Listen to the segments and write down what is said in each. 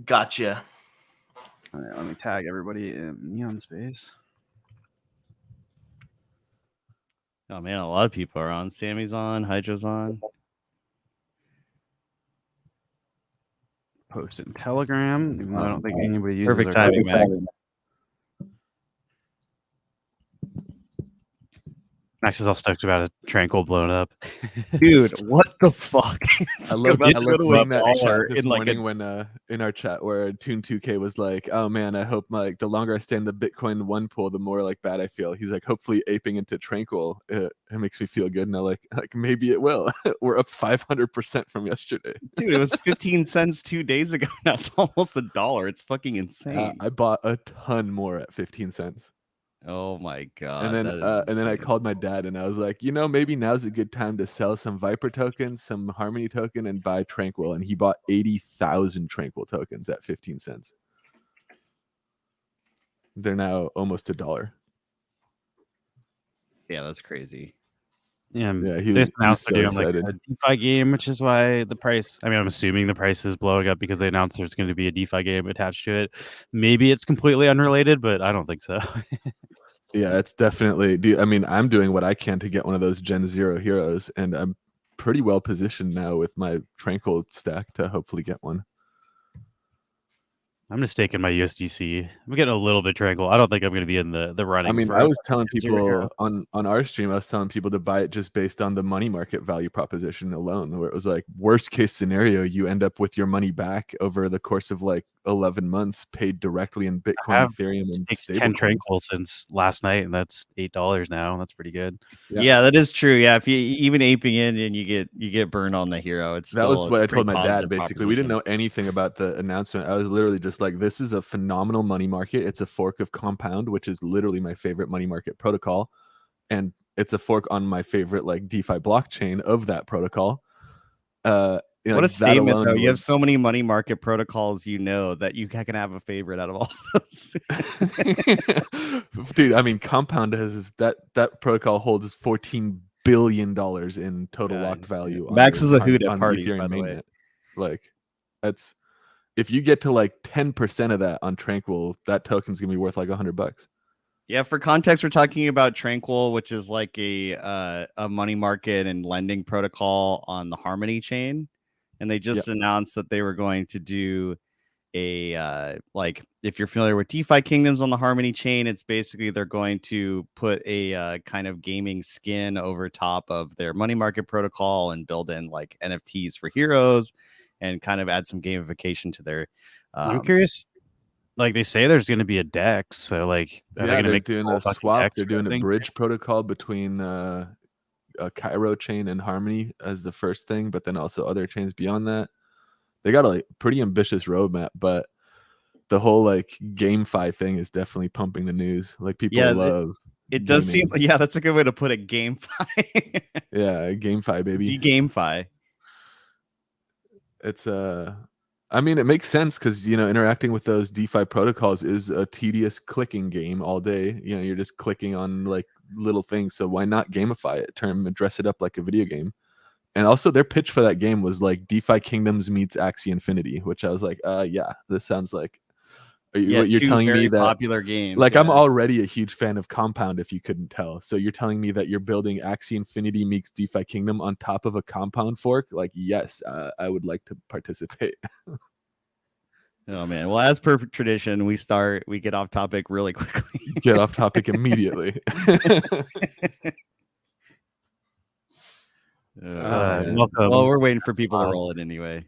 Gotcha. All right, let me tag everybody in Neon Space. Oh man, a lot of people are on. Sammy's on. Hydra's on. Post it in Telegram, even though I don't think anybody uses Perfect our timing, Max. Max is all stoked about a Tranquil blown up. Dude, what the fuck? I love seeing that chat this in morning when in our chat where Tune 2K was like, "Oh man, I hope like the longer I stay in the Bitcoin one pool, the more like bad I feel." He's like, "Hopefully, aping into Tranquil, it makes me feel good." And I'm like maybe it will. We're up 500% from yesterday. Dude, it was 15 cents 2 days ago. Now it's almost $1. It's fucking insane. I bought a ton more at 15 cents. Oh my god! And then I called my dad and I was like, maybe now's a good time to sell some Viper tokens, some Harmony token, and buy Tranquil. And he bought 80,000 Tranquil tokens at 15 cents. They're now almost $1. Yeah, that's crazy. Yeah, he was so excited. Like a DeFi game, which is why the price. I mean, I'm assuming the price is blowing up because they announced there's going to be a DeFi game attached to it. Maybe it's completely unrelated, but I don't think so. Yeah, it's definitely. I mean, I'm doing what I can to get one of those Gen 0 heroes, and I'm pretty well positioned now with my Tranquil stack to hopefully get one. I'm just staking my USDC. I'm getting a little bit Tranquil. I don't think I'm going to be in the running. I mean, I was telling people on our stream, I was telling people to buy it just based on the money market value proposition alone, where it was like worst case scenario, you end up with your money back over the course of like 11 months paid directly in Bitcoin, Ethereum, and stable 10 Tranquil since last night, and that's $8 now. That's pretty good. Yeah, that is true. Yeah, if you even aping in and you get burned on the hero, that was what I told my dad. Basically, we didn't know anything about the announcement. I was literally just like, this is a phenomenal money market. It's a fork of Compound, which is literally my favorite money market protocol, and it's a fork on my favorite like DeFi blockchain of that protocol. What a statement, though. You have so many money market protocols, that you can have a favorite out of all of those. Dude, I mean, Compound has that protocol holds $14 billion in total locked value. Max is a hoot at parties, by the way. Like, that's if you get to like 10% of that on Tranquil, that token's gonna be worth like $100. Yeah, for context, we're talking about Tranquil, which is like a money market and lending protocol on the Harmony chain. And they just announced that they were going to do a if you're familiar with DeFi Kingdoms on the Harmony chain, it's basically they're going to put a kind of gaming skin over top of their money market protocol and build in like NFTs for heroes and kind of add some gamification to their. I'm curious. Like they say, there's going to be a DEX. So like, they're doing a swap. They're doing a bridge protocol between a Cairo chain and Harmony as the first thing, but then also other chains beyond that. They got a pretty ambitious roadmap, but the whole like GameFi thing is definitely pumping the news. Like people love it. Does seem that's a good way to put it. GameFi. Yeah, GameFi, baby. GameFi. It's I mean, it makes sense because interacting with those DeFi protocols is a tedious clicking game all day. You're just clicking on like little things. So why not gamify it? Dress it up like a video game. And also their pitch for that game was like DeFi Kingdoms meets Axie Infinity, which I was like, yeah, this sounds like what you're telling me that popular games. Like I'm already a huge fan of Compound, if you couldn't tell. So you're telling me that you're building Axie Infinity meets DeFi Kingdom on top of a Compound fork? Like, yes, I would like to participate. Oh man! Well, as per tradition, we get off topic really quickly. Get off topic immediately. Well, we're waiting for people to roll it anyway.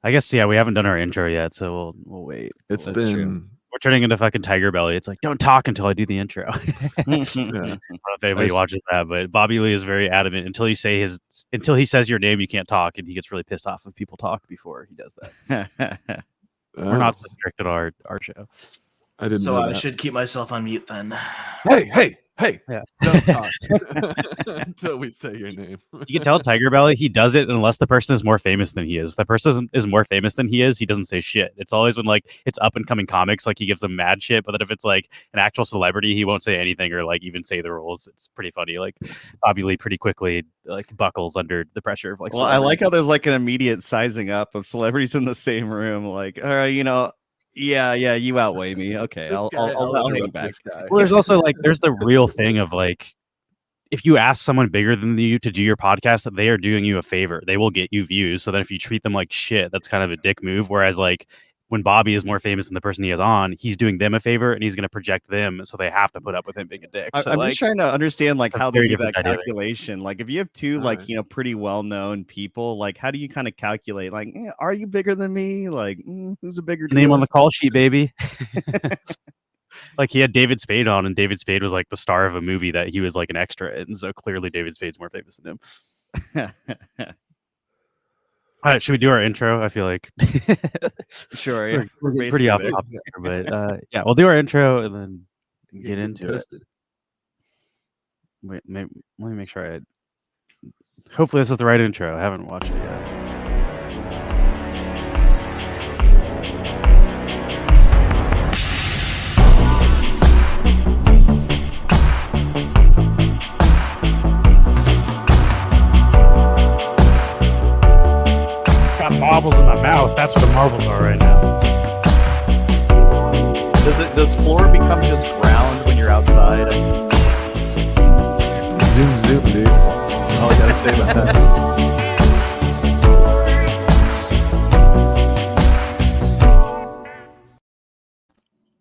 I guess we haven't done our intro yet, so we'll wait. It's been true. We're turning into fucking Tiger Belly. It's like, don't talk until I do the intro. I don't know if anybody watches that, but Bobby Lee is very adamant until he says your name, you can't talk, and he gets really pissed off if people talk before he does that. We're not so strict at our show. I didn't. So I should keep myself on mute then. Hey! Hey, Yeah. don't talk until we say your name. You can tell Tiger Belly, he does it unless the person is more famous than he is. If the person is more famous than he doesn't say shit. It's always when like it's up and coming comics, like he gives them mad shit. But then if it's like an actual celebrity, he won't say anything or like even say the rules. It's pretty funny. Like Bobby Lee pretty quickly like buckles under the pressure of like. Well, I like how there's like an immediate sizing up of celebrities in the same room. Like, all right, yeah, you outweigh me. Okay, I'll hang back. Well, there's also like there's the real thing of like if you ask someone bigger than you to do your podcast, they are doing you a favor. They will get you views. So then if you treat them like shit, that's kind of a dick move. Whereas like when Bobby is more famous than the person he has on, he's doing them a favor and he's going to project them. So they have to put up with him being a dick. So I'm like, just trying to understand like how they do that dynamic. calculation. Like if you have two like pretty well known people, like how do you kind of calculate? Like, are you bigger than me? Like, who's a bigger name deal? on the call sheet, baby. Like he had David Spade on, and David Spade was like the star of a movie that he was like an extra in. So clearly, David Spade's more famous than him. All right, should we do our intro? I feel like sure, yeah, we're pretty off topic, but yeah, we'll do our intro and then get into it. Wait, let me make sure hopefully this is the right intro. I haven't watched it yet. Got marbles in my mouth. That's what the marbles are right now. Does floor become just ground when you're outside? Zoom, dude. All I gotta say about that.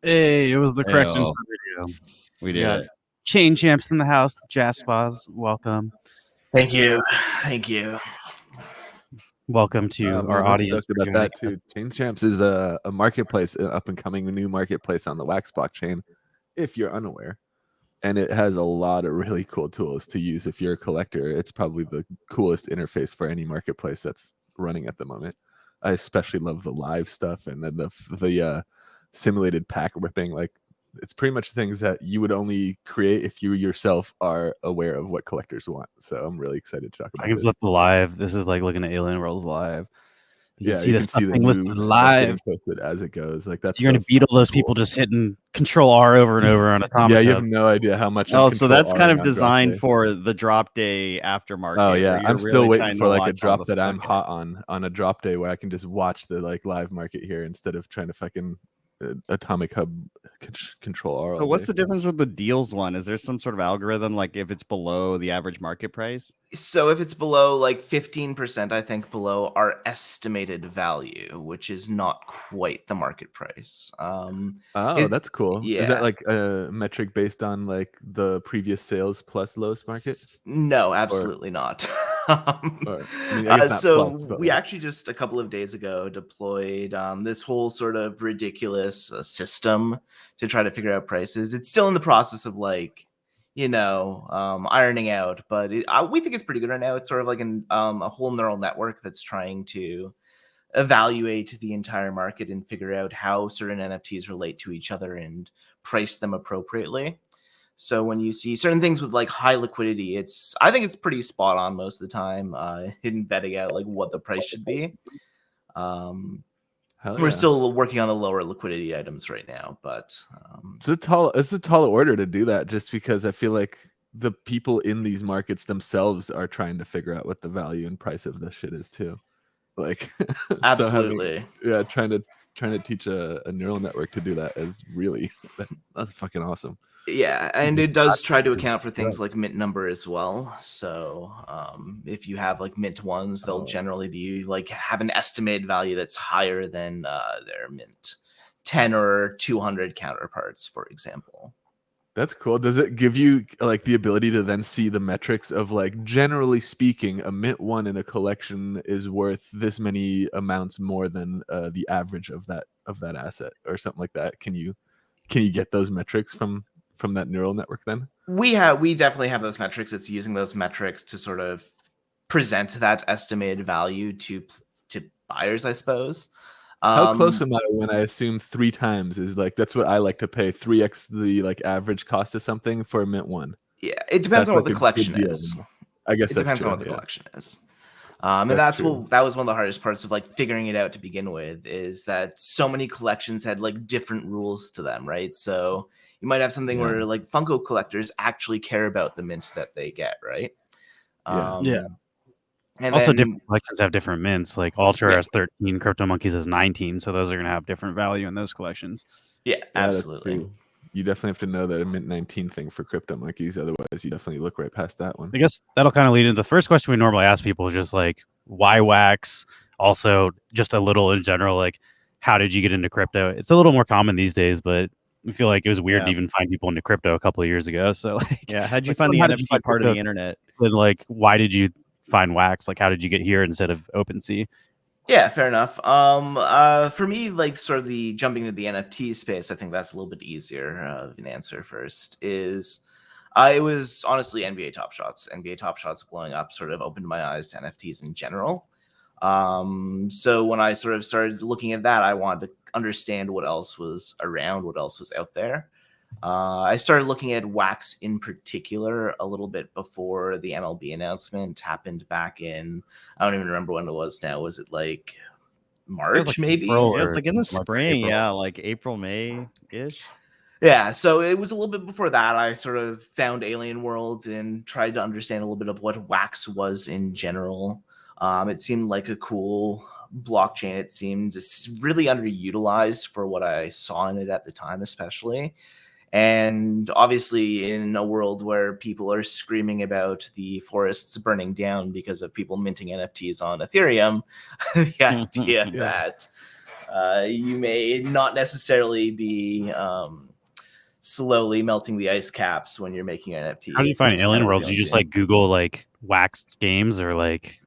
Hey, it was the correct intro video. We did it. Chain champs in the house. Jaspws, welcome. Thank you. Welcome to our audience. Stoked about that too. Chain Champs is a marketplace, an up and coming new marketplace on the Wax blockchain, if you're unaware. And it has a lot of really cool tools to use if you're a collector. It's probably the coolest interface for any marketplace that's running at the moment. I especially love the live stuff and then the simulated pack ripping. Like it's pretty much things that you would only create if you yourself are aware of what collectors want. So I'm really excited to talk about I can this. flip the live. This is like looking at Alien Worlds live. You can see this the new live posted as it goes. Like that's you're gonna beat all those people just hitting Control R over and over on Atomic. Yeah, you have no idea how much. Oh, so that's kind of designed for the drop day aftermarket. Oh yeah, I'm still waiting for like a drop that I'm hot on a drop day where I can just watch the like live market here instead of trying to fucking Atomic Hub Control R. So what's the difference with the deals one? Is there some sort of algorithm like if it's below the average market price? So if it's below like 15%, I think below our estimated value, which is not quite the market price. That's cool. Yeah. Is that like a metric based on like the previous sales plus lowest market? No, absolutely not. We actually just a couple of days ago deployed this whole sort of ridiculous system to try to figure out prices. It's still in the process of like, ironing out, but we think it's pretty good right now. It's sort of like a whole neural network that's trying to evaluate the entire market and figure out how certain NFTs relate to each other and price them appropriately. So when you see certain things with like high liquidity, I think it's pretty spot on most of the time in vetting out like what the price should be. We're still working on the lower liquidity items right now, but it's a tall order to do that just because I feel like the people in these markets themselves are trying to figure out what the value and price of this shit is too. Like absolutely. Trying to teach a neural network to do that is really that's fucking awesome. Yeah, and it does try to account for things like mint number as well. So if you have like mint ones, they'll generally be like have an estimated value that's higher than their mint 10 or 200 counterparts, for example. That's cool. Does it give you like the ability to then see the metrics of like generally speaking, a mint one in a collection is worth this many amounts more than the average of that asset or something like that? Can you get those metrics from that neural network then? We definitely have those metrics. It's using those metrics to sort of present that estimated value to buyers, I suppose. How close am I when I assume 3 times is like that's what I like to pay 3x the like average cost of something for a mint one. Yeah, it depends That's on what like the a good collection deal. is. I guess It that's depends on true. what the Yeah. collection is. And That's that's true. that was one of the hardest parts of like figuring it out to begin with, is that so many collections had like different rules to them, right? So you might have something Yeah. where like Funko collectors actually care about the mint that they get, right? Yeah. Yeah. And Also, then different collections have different mints. Like Ultra Yeah. has 13, Crypto Monkeys has 19, so those are gonna have different value in those collections. yeah, That's absolutely. true. You definitely have to know that a mint 19 thing for Crypto Monkeys, otherwise you definitely look right past that one. I guess that'll kind of lead into the first question we normally ask people, is just like, why wax? Also, just a little in general, like, how did you get into crypto? It's a little more common these days, but I feel like it was weird to even find people into crypto a couple of years ago. So, like, Yeah, how'd you like, find the how did you NFT find part of crypto? the internet? And like, why did you find wax? Like, how did you get here instead of OpenSea? Yeah, fair enough. For me, like sort of the jumping into the NFT space, I think that's a little bit easier of an answer first. Is it was honestly NBA Top Shots. NBA Top Shots blowing up sort of opened my eyes to NFTs in general. So when I sort of started looking at that, I wanted to understand what else was around, what else was out there. I started looking at wax in particular a little bit before the MLB announcement happened back in, I don't even remember when it was now. Was it like March, like maybe? April Yeah, it's or like in the March or spring, April. yeah, like April, May-ish. Yeah, so it was a little bit before that. I sort of found Alien Worlds and tried to understand a little bit of what wax was in general. It seemed like a cool blockchain. It seemed just really underutilized for what I saw in it at the time, especially. And obviously, in a world where people are screaming about the forests burning down because of people minting NFTs on Ethereum, the idea that you may not necessarily be slowly melting the ice caps when you're making NFTs. How do you find is Alien kind of Worlds? You just like Google like waxed games, or like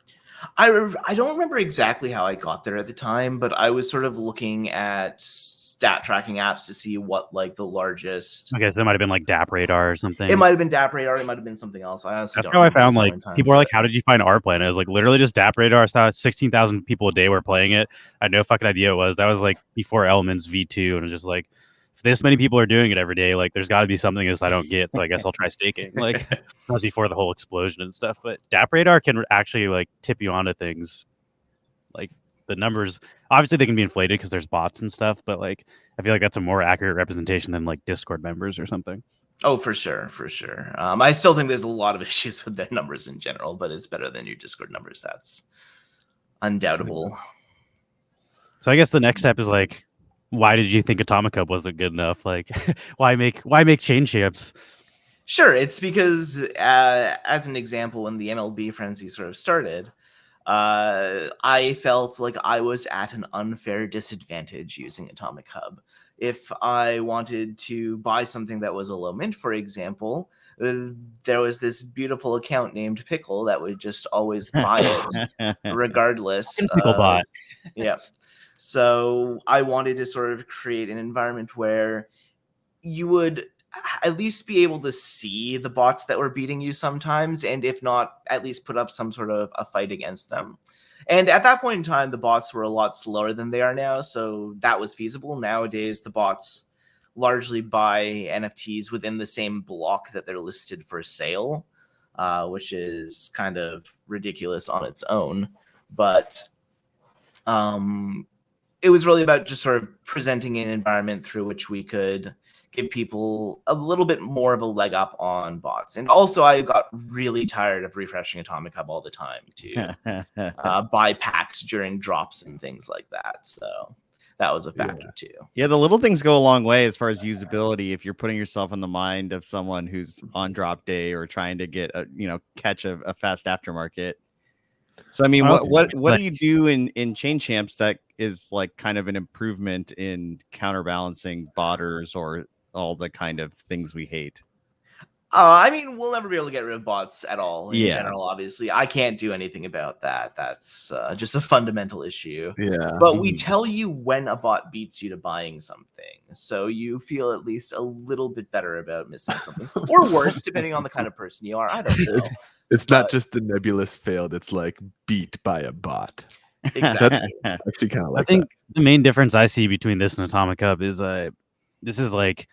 I don't remember exactly how I got there at the time, but I was sort of looking at stat tracking apps to see what like the largest. I guess it might have been like DAP Radar or something. It might have been DAP Radar. It might have been something else. I honestly That's don't how I remember found this like point in time, people were but like, "How did you find our planet?" It was like literally just DAP Radar. I saw 16,000 people a day were playing it. I had no fucking idea it was. That was like before Elements V2, and it was just like, if this many people are doing it every day, like there's got to be something else I don't get. So I guess I'll try staking. Like that was before the whole explosion and stuff. But DAP Radar can actually like tip you onto things. Like the numbers, obviously they can be inflated because there's bots and stuff, but like I feel like that's a more accurate representation than like Discord members or something. Oh, for sure, for sure. I still think there's a lot of issues with their numbers in general, but it's better than your Discord numbers. That's undoubtable. So I guess the next step is like, why did you think Atomic Hub wasn't good enough? Like, why make chain champs? Sure, it's because as an example, when the MLB frenzy sort of started, I felt like I was at an unfair disadvantage using Atomic Hub. If I wanted to buy something that was a low mint, for example, there was this beautiful account named Pickle that would just always buy it, regardless Pickle bot. Yeah. So I wanted to sort of create an environment where you would at least be able to see the bots that were beating you sometimes, and if not, at least put up some sort of a fight against them. And at that point in time, the bots were a lot slower than they are now, so that was feasible. Nowadays, the bots largely buy NFTs within the same block that they're listed for sale, which is kind of ridiculous on its own. But it was really about just sort of presenting an environment through which we could give people a little bit more of a leg up on bots. And also, I got really tired of refreshing Atomic Hub all the time to buy packs during drops and things like that. So that was a factor too. Yeah, the little things go a long way as far as usability. If you're putting yourself in the mind of someone who's on drop day or trying to get catch a fast aftermarket. So I mean, what do you do in Chain Champs that is like kind of an improvement in counterbalancing botters or all the kind of things we hate? I mean, we'll never be able to get rid of bots at all in general, obviously. I can't do anything about that. That's just a fundamental issue. Yeah. But we tell you when a bot beats you to buying something. So you feel at least a little bit better about missing something. Or worse, depending on the kind of person you are. I don't know. It's not just the nebulous failed. It's like beat by a bot. Exactly. Actually kind of I like think that. the main difference I see between this and Atomic Hub is this is like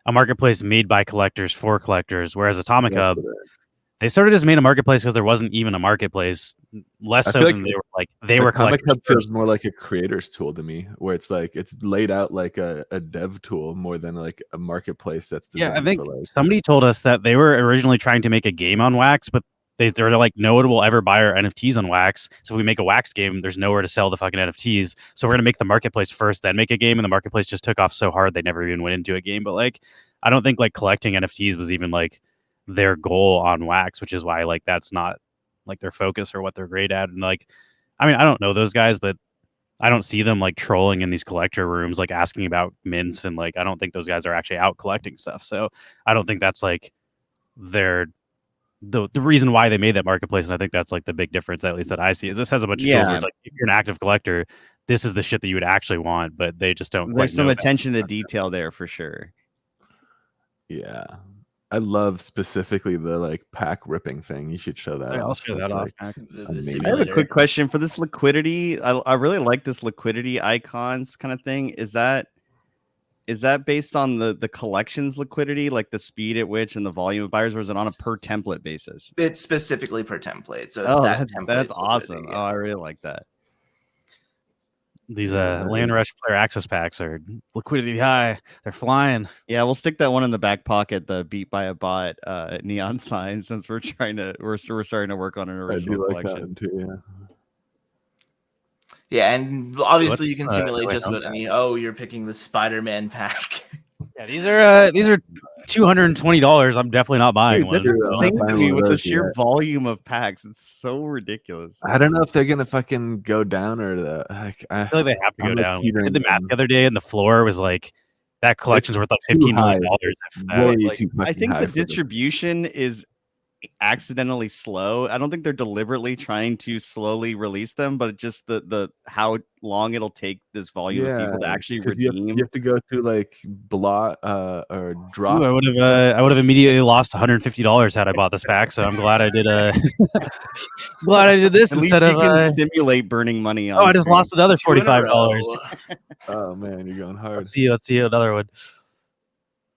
a marketplace made by collectors for collectors, whereas Atomic That's Hub, what they sort of just made a marketplace because there wasn't even a marketplace, less I so feel than like they were Atomic collectors Hub feels first. more like a creator's tool to me, where it's like it's laid out like a dev tool more than like a marketplace that's Yeah, I designed think for like. somebody told us that they were originally trying to make a game on Wax, but they're like, no one will ever buy our NFTs on Wax. So if we make a Wax game, there's nowhere to sell the fucking NFTs. So we're gonna make the marketplace first, then make a game, and the marketplace just took off so hard they never even went into a game. But like, I don't think like collecting NFTs was even like their goal on Wax, which is why like that's not like their focus or what they're great at. And like, I mean, I don't know those guys, but I don't see them like trolling in these collector rooms, like asking about mints, and like I don't think those guys are actually out collecting stuff. So I don't think that's like their the reason why they made that marketplace. And I think that's like the big difference, at least that I see, is this has a bunch of tools where Yeah, it's like if you're an active collector, this is the shit that you would actually want, but they just don't quite there's some know that. attention to detail there for sure. Yeah, I love specifically the like pack ripping thing. You should show that I'll off. show that That's, off, like, Max. The amazing. I have a simulator. quick question for this liquidity. I really like this liquidity icons kind of thing. Is that based on the collections liquidity, like the speed at which and the volume of buyers, or is it on a per template basis? It's specifically per template, so it's Oh, that that's template's awesome. liquidity, Oh, yeah. I really like that. These Yeah, Land Rush player access packs are liquidity high. They're flying. Yeah, we'll stick that one in the back pocket, the beat by a bot neon sign, since we're starting to work on an I original do like collection. that too. Yeah. Yeah, and obviously you can Wait, simulate just home about any. Oh, you're picking the Spider-Man pack. Yeah, these are $220. I'm definitely not buying Dude, that's one. Dude, I'm insane not to buying me one of with the those sheer yet. volume of packs. It's so ridiculous. I don't know if they're gonna fucking go down or the like. I feel like they have to go I'm, like, down. I did teetering the math on- the other day, and the floor was like that collection's worth like too $15 high. million. It's way Like, too I fucking think high the for this. distribution is accidentally slow. I don't think they're deliberately trying to slowly release them, but just the how long it'll take this volume of people to actually 'cause redeem. you have to go through like blot or drop. ooh, I would have immediately lost $150 had I bought this pack. So I'm glad I did. Glad I did this At least instead you of. can simulate burning money on Oh, I just stream. lost another 2 in a $45. row. Oh man, you're going hard. Let's see another one.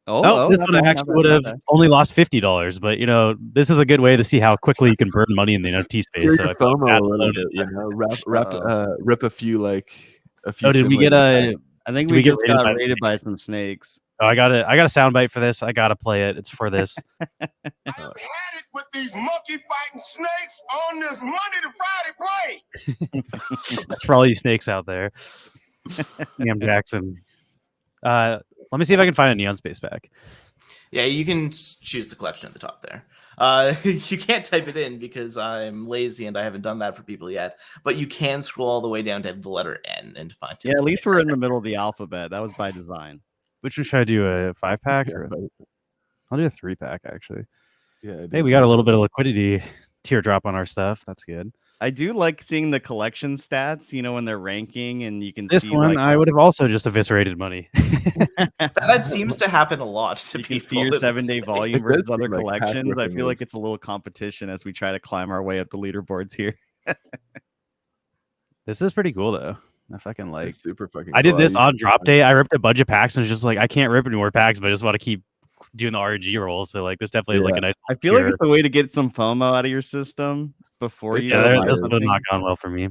Oh, This not one I bad, actually not would bad, have not bad. only lost $50, but you know, this is a good way to see how quickly you can burn money in the NFT space. Clear So your I feel like FOMO that a little alone bit, is- you know, rip a few Oh, did we get simulators. I think Did we we get just raided got by the raided by some snakes. Oh, I got a soundbite for this. I gotta play it. It's for this. I've had it with these monkey fighting snakes on this Monday to Friday play. That's for all you snakes out there. Liam Jackson. Let me see if I can find a Neon Space pack. Yeah, you can choose the collection at the top there. You can't type it in because I'm lazy and I haven't done that for people yet. But you can scroll all the way down to the letter N and find it. Yeah, at least we're in the middle of the alphabet. That was by design. Which one should I do? A 5-pack? Yeah, Or but- I'll do a 3-pack actually. yeah, Hey, we got a little bit of liquidity teardrop on our stuff. That's good. I do like seeing the collection stats, you know, when they're ranking and you can This see one, like I would have also just eviscerated money. That seems to happen a lot to you people. can see your in this 7-day space. volume It versus does other seem like pack collections. I ripping feel like is- it's a little competition as we try to climb our way up the leaderboards here. This is pretty cool though. I fucking like. It's super fucking. I did cool. this used on to- drop day. I ripped a bunch of packs and it's just like I can't rip any more packs, but I just want to keep doing the RNG roll. So like this definitely is like Yeah. a nice. I feel like pure- it's a way to get some FOMO out of your system before It you. Yeah, does go matter. buy this would have something. not gone well for me.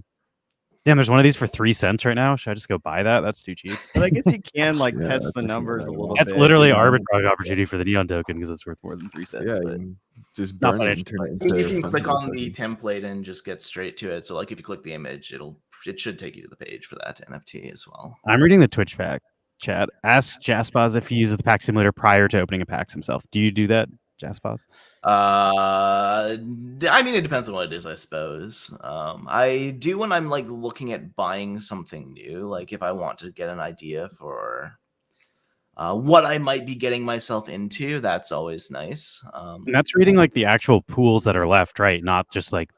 Damn, there's one of these for 3 cents right now. Should I just go buy that? That's too cheap. But I guess you can like Yeah, test that's the definitely numbers a what I little want. That's bit. literally you know? arbitrage opportunity for the Neon token because it's worth more than 3 cents. Yeah, but you just Not burn it and financial turn it I mean, into. you can click fungible on the tokens. template and just get straight to it. So like if you click the image, it should take you to the page for that NFT as well. I'm reading the Twitch pack chat. Ask Jaspws if he uses the pack simulator prior to opening a packs himself. Do you do that, Jaspws? I mean, it depends on what it is, I suppose. I do when I'm like looking at buying something new, like if I want to get an idea for what I might be getting myself into. That's always nice. And that's reading like the actual pools that are left, right? Not just like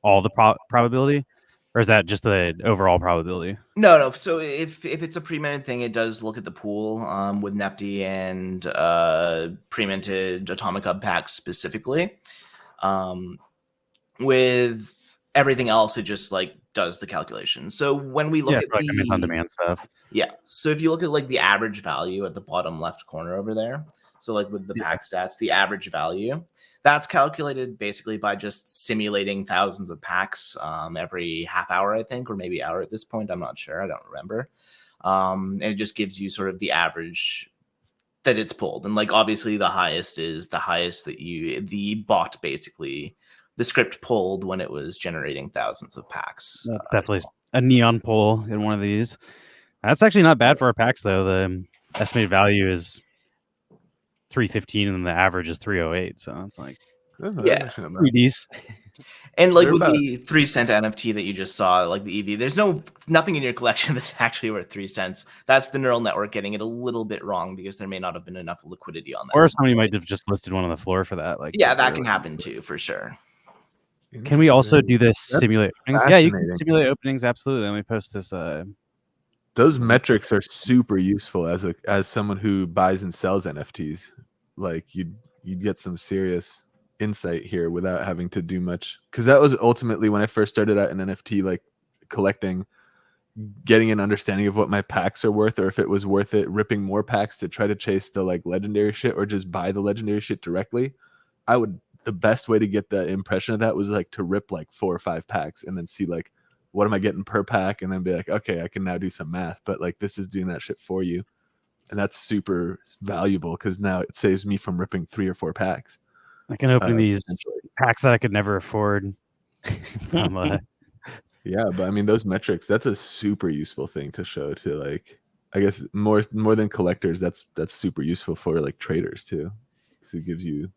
all the probability, or is that just the overall probability? No. So if it's a pre-minted thing, it does look at the pool with Nefty and pre-minted Atomic Hub packs specifically. With everything else, it just like does the calculation. So when we look Yeah, at for, like the on demand stuff. yeah, so if you look at like the average value at the bottom left corner over there, so like with the pack stats, the average value, that's calculated basically by just simulating thousands of packs every half hour, I think, or maybe hour at this point. I'm not sure. I don't remember. And it just gives you sort of the average that it's pulled. And like obviously the highest is the highest that the bot basically the script pulled when it was generating thousands of packs. Definitely a neon pull in one of these. That's actually not bad for our packs though. The estimated value is 315 and the average is 308. So it's like Yeah, 3Ds. And like They're with about- the 3-cent NFT that you just saw, like the EV, there's nothing in your collection that's actually worth 3 cents. That's the neural network getting it a little bit wrong because there may not have been enough liquidity on that. Or somebody might have just listed one on the floor for that. Like yeah, that can happen too, for sure. Can we also do this simulate openings? Yeah, you can fascinating. simulate openings, absolutely. Let me post this. Those metrics are super useful as someone who buys and sells NFTs. Like you'd get some serious insight here without having to do much, because that was ultimately when I first started out in NFT, like collecting, getting an understanding of what my packs are worth, or if it was worth it ripping more packs to try to chase the like legendary shit or just buy the legendary shit directly. The best way to get the impression of that was like to rip like 4 or 5 packs and then see like what am I getting per pack, and then be like, okay, I can now do some math. But like this is doing that shit for you, and that's super valuable because now it saves me from ripping 3 or 4 packs. I can open these packs that I could never afford. Yeah, but I mean those metrics, that's a super useful thing to show to, like, I guess more than collectors, that's super useful for like traders too, because it gives you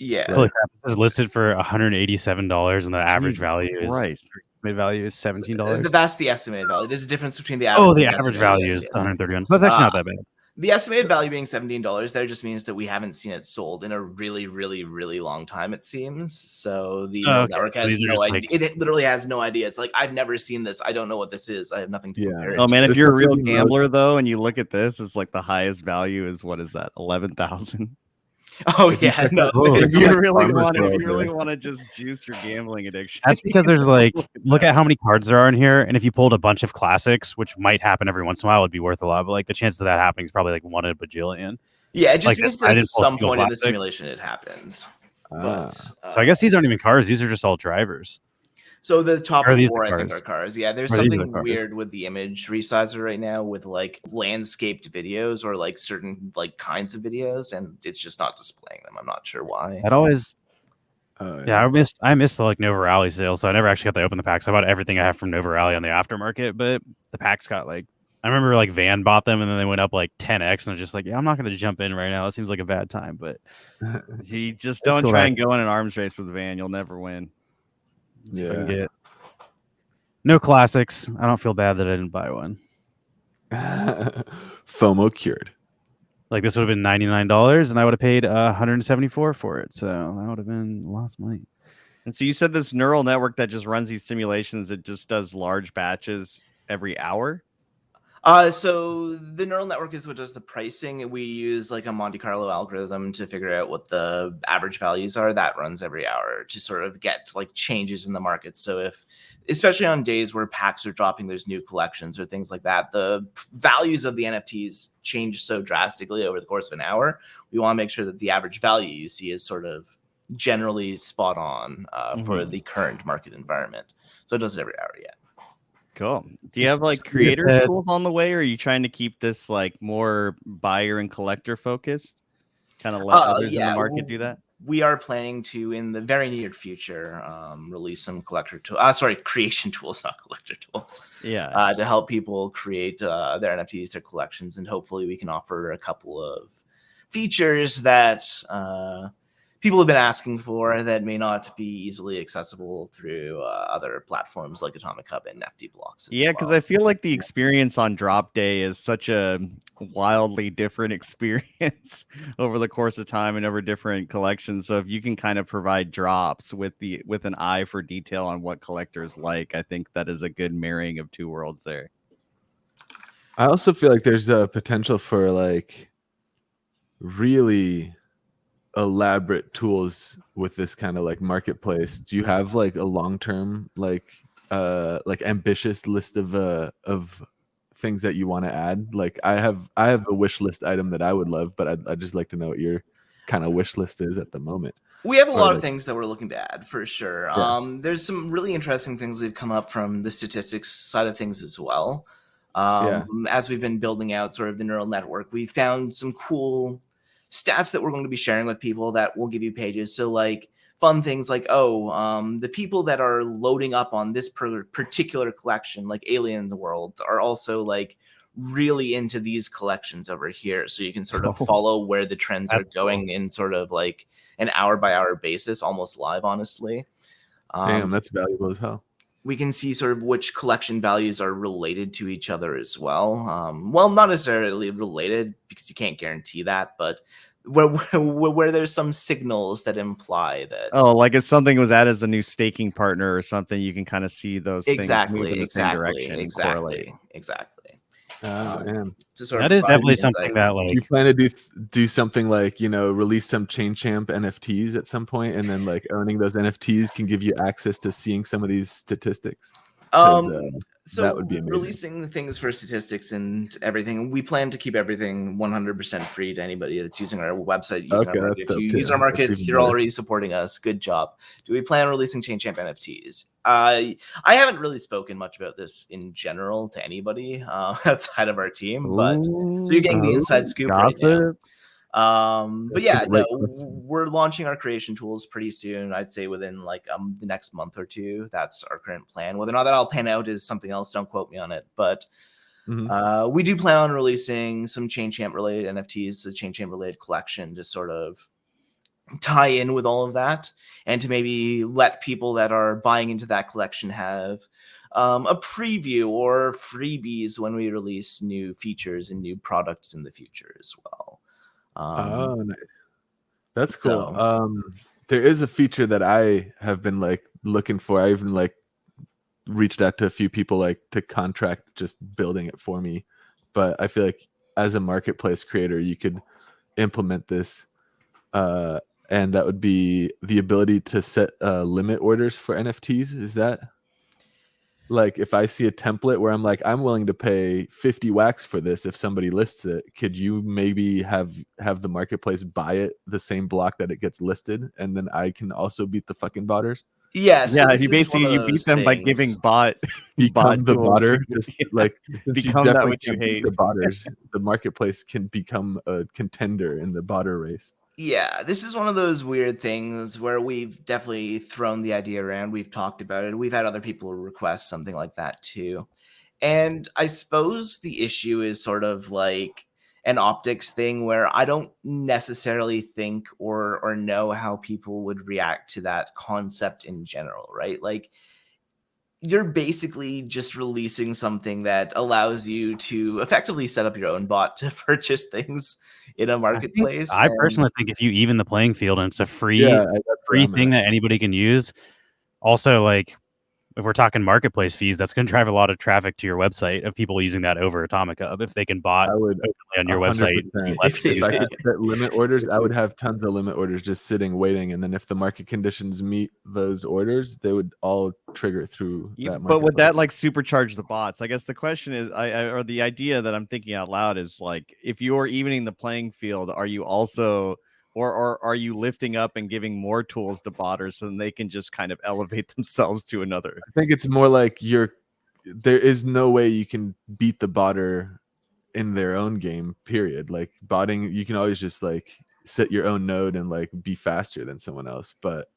Holy crap, this is listed for $187 and the average value is $17. That's the estimated value. There's a difference between the average. The average value is 131. So that's actually not that bad. The estimated value being $17 there just means that we haven't seen it sold in a really, really, really long time, it seems. So the network has no idea. It literally has no idea. It's like, I've never seen this. I don't know what this is. I have nothing to compare it to. Oh man, if you're a real gambler though, and you look at this, it's like the highest value is, what is that, 11,000? Oh yeah, no. If you really want to just juice your gambling addiction, that's because there's like, look at how many cards there are in here, and if you pulled a bunch of classics, which might happen every once in a while, it'd be worth a lot. But like the chance of that happening is probably like 1 in a bajillion. Yeah, it just like, means that at some point in the simulation it happened. But so I guess these aren't even cars; these are just all drivers. So the top 4, I think, are cars. Yeah, there's something the weird with the image resizer right now with like landscaped videos or like certain like kinds of videos, and it's just not displaying them. I'm not sure why. That always. I missed the like Nova Rally sale, so I never actually got to open the packs. I bought everything I have from Nova Rally on the aftermarket, but the packs got like, I remember like Van bought them and then they went up like 10x, and I'm just like, yeah, I'm not going to jump in right now. It seems like a bad time, but you just don't try and go in an arms race with Van. You'll never win. See if I can get no classics. I don't feel bad that I didn't buy one. FOMO cured. Like this would have been $99, and I would have paid $174 for it. So that would have been lots of money. And so you said this neural network that just runs these simulations, it just does large batches every hour? So the neural network is what does the pricing. We use like a Monte Carlo algorithm to figure out what the average values are. That runs every hour to sort of get like changes in the market. So if, especially on days where packs are dropping, there's new collections or things like that, the values of the NFTs change so drastically over the course of an hour. We want to make sure that the average value you see is sort of generally spot on for the current market environment. So it does it every hour. Yeah. Cool. Do you have like creators tools on the way, or are you trying to keep this like more buyer and collector focused? Kind of let others in the market do that? We are planning to, in the very near future, release some creation tools, not collector tools. Yeah. To help people create their NFTs, their collections, and hopefully we can offer a couple of features that people have been asking for that may not be easily accessible through other platforms like Atomic Hub and NFT Blocks. Yeah, because I feel like the experience on drop day is such a wildly different experience over the course of time and over different collections. So if you can kind of provide drops with an eye for detail on what collectors like, I think that is a good marrying of two worlds there. I also feel like there's a potential for like really elaborate tools with this kind of like marketplace. Do you have like a long-term like like ambitious list of things that you want to add? Like I have a wish list item that I would love, but I'd just like to know what your kind of wish list is at the moment. We have a Or lot of like, things that we're looking to add for sure. Yeah. There's some really interesting things that have come up from the statistics side of things as well. Yeah. As we've been building out sort of the neural network, we found some cool stats that we're going to be sharing with people that will give you pages. So like fun things like, the people that are loading up on this particular collection, like Alien World, are also like really into these collections over here. So you can sort of follow where the trends are That's going in sort of like an hour by hour basis, almost live, honestly. Damn, that's valuable as hell. We can see sort of which collection values are related to each other as well. Well, not necessarily related because you can't guarantee that, but where there's some signals that imply that. Oh, like if something was added as a new staking partner or something, you can kind of see those things move in the same direction and correlate. Exactly. Man. To sort That of is provide definitely insight. something that Do you like plan to do something like, release some Chain Champ NFTs at some point, and then like owning those NFTs can give you access to seeing some of these statistics? 'Cause, So that would be amazing. releasing the things for statistics and everything, we plan to keep everything 100% free to anybody that's using our website, using Okay, our that's market. If dope you too. use our That's market, even you're better. already supporting us. Good job. Do we plan on releasing Chain Champ NFTs? I haven't really spoken much about this in general to anybody outside of our team, but so you're getting the inside scoop right now. Gossip. But That's yeah, some great no, questions. we're launching our creation tools pretty soon. I'd say within like the next month or two. That's our current plan. Whether or not that'll pan out is something else. Don't quote me on it. But Mhm. we do plan on releasing some Chain Champ related NFTs, the Chain Champ related collection, to sort of tie in with all of that, and to maybe let people that are buying into that collection have a preview or freebies when we release new features and new products in the future as well. Oh, nice. That's cool. So- There is a feature that I have been like looking for. I even like reached out to a few people like to contract just building it for me. But I feel like as a marketplace creator, you could implement this, and that would be the ability to set limit orders for NFTs. Is that like if I see a template where I'm like, I'm willing to pay 50 wax for this if somebody lists it, could you maybe have the marketplace buy it the same block that it gets listed, and then I can also beat the fucking botters? Yeah, so Yeah, this you is one basically of you beat those them by things. giving bot Become the tools botter, to- just yeah. like since you Become that definitely which you can't beat hate. the botters, the marketplace can become a contender in the botter race. Yeah, this is one of those weird things where we've definitely thrown the idea around. We've talked about it. We've had other people request something like that too. And I suppose the issue is sort of like an optics thing where I don't necessarily think or know how people would react to that concept in general, right? Like you're basically just releasing something that allows you to effectively set up your own bot to purchase things in a marketplace. I personally think if you even the playing field and it's a free That's where I'm thing at. that anybody can use, also like if we're talking marketplace fees, that's going to drive a lot of traffic to your website of people using that over Atomic Hub. If they can bot I would openly on your website, 100%. If they- If I could set limit orders, I would have tons of limit orders just sitting waiting, and then if the market conditions meet those orders, they would all trigger through that. But would that marketplace. like supercharge the bots? I guess the question is, or the idea that I'm thinking out loud is like, if you're evening the playing field, are you also, or are you lifting up and giving more tools to botters so then they can just kind of elevate themselves to another? I think it's more like there is no way you can beat the botter in their own game, period. Like botting, you can always just like set your own node and like be faster than someone else. But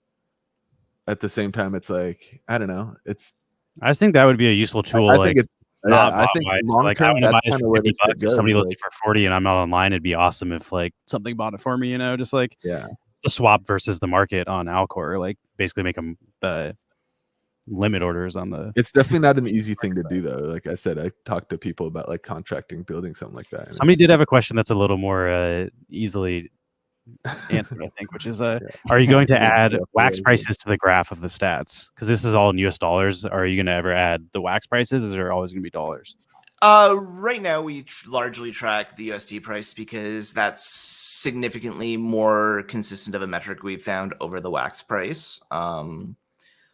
at the same time, it's like, I don't know. I just think that would be a useful tool. I like think it's, not I think bot-wise. long Like I term, want to that's buy this kind for of where $50. this shit If goes. somebody lists Like, it for 40 and I'm not online, it'd be awesome if like something bought it for me. Just like yeah. the swap versus the market on Alcor, like basically make them limit orders on the. It's definitely not an easy thing to do though. Like I said, I talked to people about like contracting, building something like that. And Somebody did have a question that's a little more easily answered, I think, which is are you going to add wax prices to the graph of the stats? Because this is all in US dollars. Are you going to ever add the wax prices? Is there always going to be dollars? Right now we largely track the USD price because that's significantly more consistent of a metric we've found over the wax price.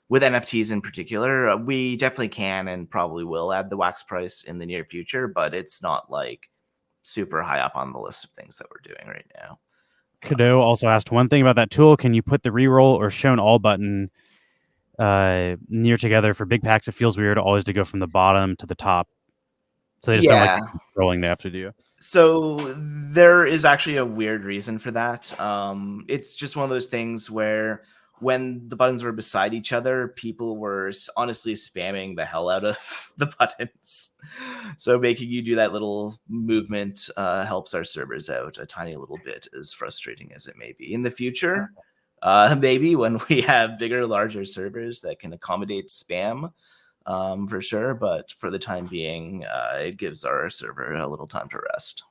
with NFTs in particular, we definitely can and probably will add the wax price in the near future, but it's not like super high up on the list of things that we're doing right now. Cadeau also asked one thing about that tool. Can you put the reroll or shown all button near together for big packs? It feels weird always to go from the bottom to the top. So they just don't like the scrolling they have to do. So there is actually a weird reason for that. It's just one of those things where when the buttons were beside each other, people were honestly spamming the hell out of the buttons. So making you do that little movement helps our servers out a tiny little bit, as frustrating as it may be. In the future, maybe when we have bigger, larger servers that can accommodate spam, for sure. But for the time being, it gives our server a little time to rest.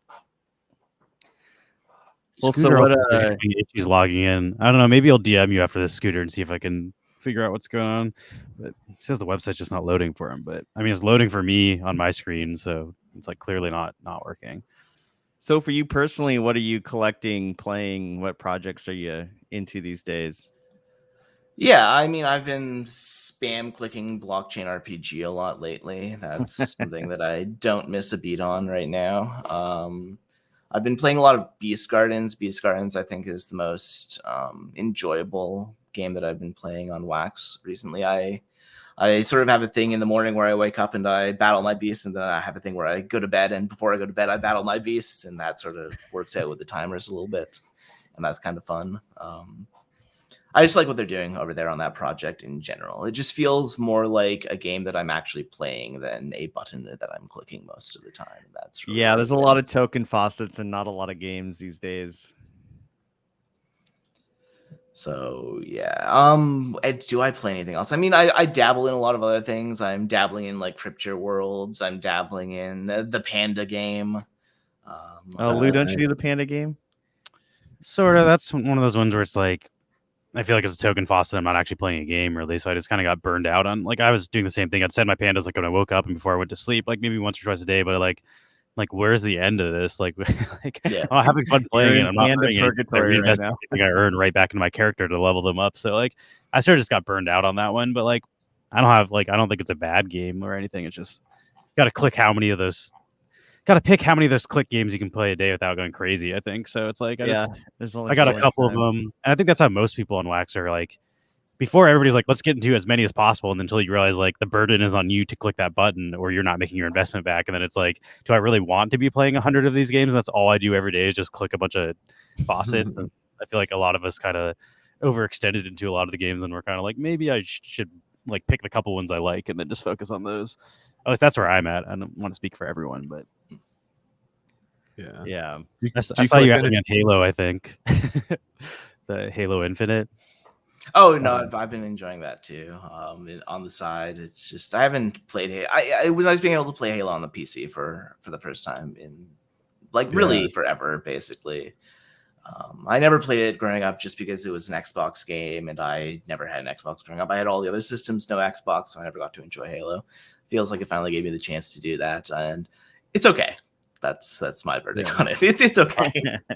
Well, Scooter, so what issues logging in? I don't know. Maybe I'll DM you after this, Scooter, and see if I can figure out what's going on. But it says the website's just not loading for him. But I mean, it's loading for me on my screen, so it's like clearly not working. So for you personally, what are you collecting, playing? What projects are you into these days? Yeah, I mean, I've been spam clicking blockchain RPG a lot lately. That's something that I don't miss a beat on right now. I've been playing a lot of Beast Gardens. Beast Gardens, I think, is the most enjoyable game that I've been playing on Wax recently. I sort of have a thing in the morning where I wake up and I battle my beasts, and then I have a thing where I go to bed, and before I go to bed, I battle my beasts, and that sort of works out with the timers a little bit, and that's kind of fun. I just like what they're doing over there on that project in general. It just feels more like a game that I'm actually playing than a button that I'm clicking most of the time. That's really there's a lot of token faucets and not a lot of games these days. So yeah, do I play anything else? I mean, I dabble in a lot of other things. I'm dabbling in like Crypture Worlds. I'm dabbling in the Panda game. Lou, don't you do the Panda game? Sort of. That's one of those ones where it's like, I feel like it's a token faucet. I'm not actually playing a game really, so I just kind of got burned out on. Like I was doing the same thing. I'd set my pandas like when I woke up and before I went to sleep, like maybe once or twice a day. But like where's the end of this? I'm having fun playing it. I'm not earning purgatory right now. I earn right back into my character to level them up. So like I sort of just got burned out on that one. But like I don't think it's a bad game or anything. It's just got to pick how many of those click games you can play a day without going crazy, I think. So it's like, I got a couple of them. And I think that's how most people on Wax are like, before everybody's like, let's get into as many as possible. And until you realize like the burden is on you to click that button or you're not making your investment back. And then it's like, do I really want to be playing 100 of these games? And that's all I do every day is just click a bunch of faucets. And I feel like a lot of us kind of overextended into a lot of the games. And we're kind of like, maybe I should like pick the couple ones I like and then just focus on those. At least that's where I'm at. I don't want to speak for everyone, but yeah. I saw you having on Halo, I think. The Halo Infinite. Oh no, I've been enjoying that too. On the side, it's just I haven't played Halo. It was nice being able to play Halo on the PC for the first time in really forever, basically. I never played it growing up just because it was an Xbox game, and I never had an Xbox growing up. I had all the other systems, no Xbox, so I never got to enjoy Halo. Feels like it finally gave me the chance to do that, and it's okay. That's my verdict on it. It's okay.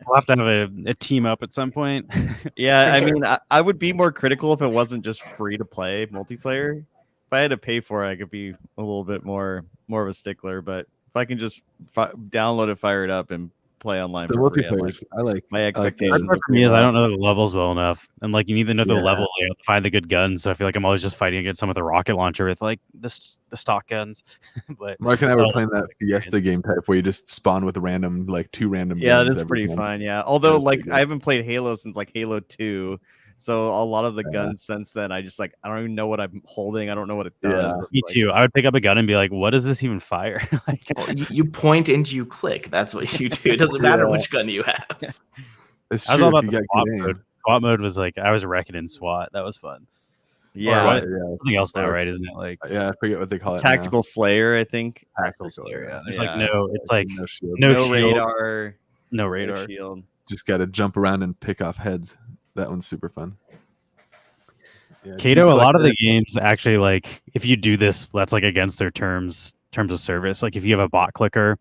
We'll have to have a team up at some point. Yeah, I mean, I would be more critical if it wasn't just free to play multiplayer. If I had to pay for it, I could be a little bit more of a stickler. But if I can just download it, fire it up, and play online the for free, multiplayer, I like my expectations. For me is I don't know the levels well enough, and like you need to know the level to find the good guns. So I feel like I'm always just fighting against some of the rocket launcher with like the stock guns. But Mark and I were playing that Fiesta game type where you just spawn with random two random. Yeah, guns that's pretty time. fun. Yeah, although like I haven't played Halo since like Halo 2. So a lot of the guns since then, I don't even know what I'm holding. I don't know what it does. Yeah. Me too. I would pick up a gun and be like, "What does this even fire?" You point and you click. That's what you do. It doesn't matter which gun you have. It's I was true. all about you the got SWAT good mode. SWAT mode was like I was wrecking in SWAT. That was fun. Yeah, something else now, right? Isn't it like? Yeah, I forget what they call it. Tactical Slayer, I think. Tactical Slayer. Yeah. There's like no shield. No radar. No radar. Shield. Just got to jump around and pick off heads. That one's super fun. Yeah, Kato, a lot of the games actually like if you do this, that's like against their terms of service. Like if you have a bot clicker,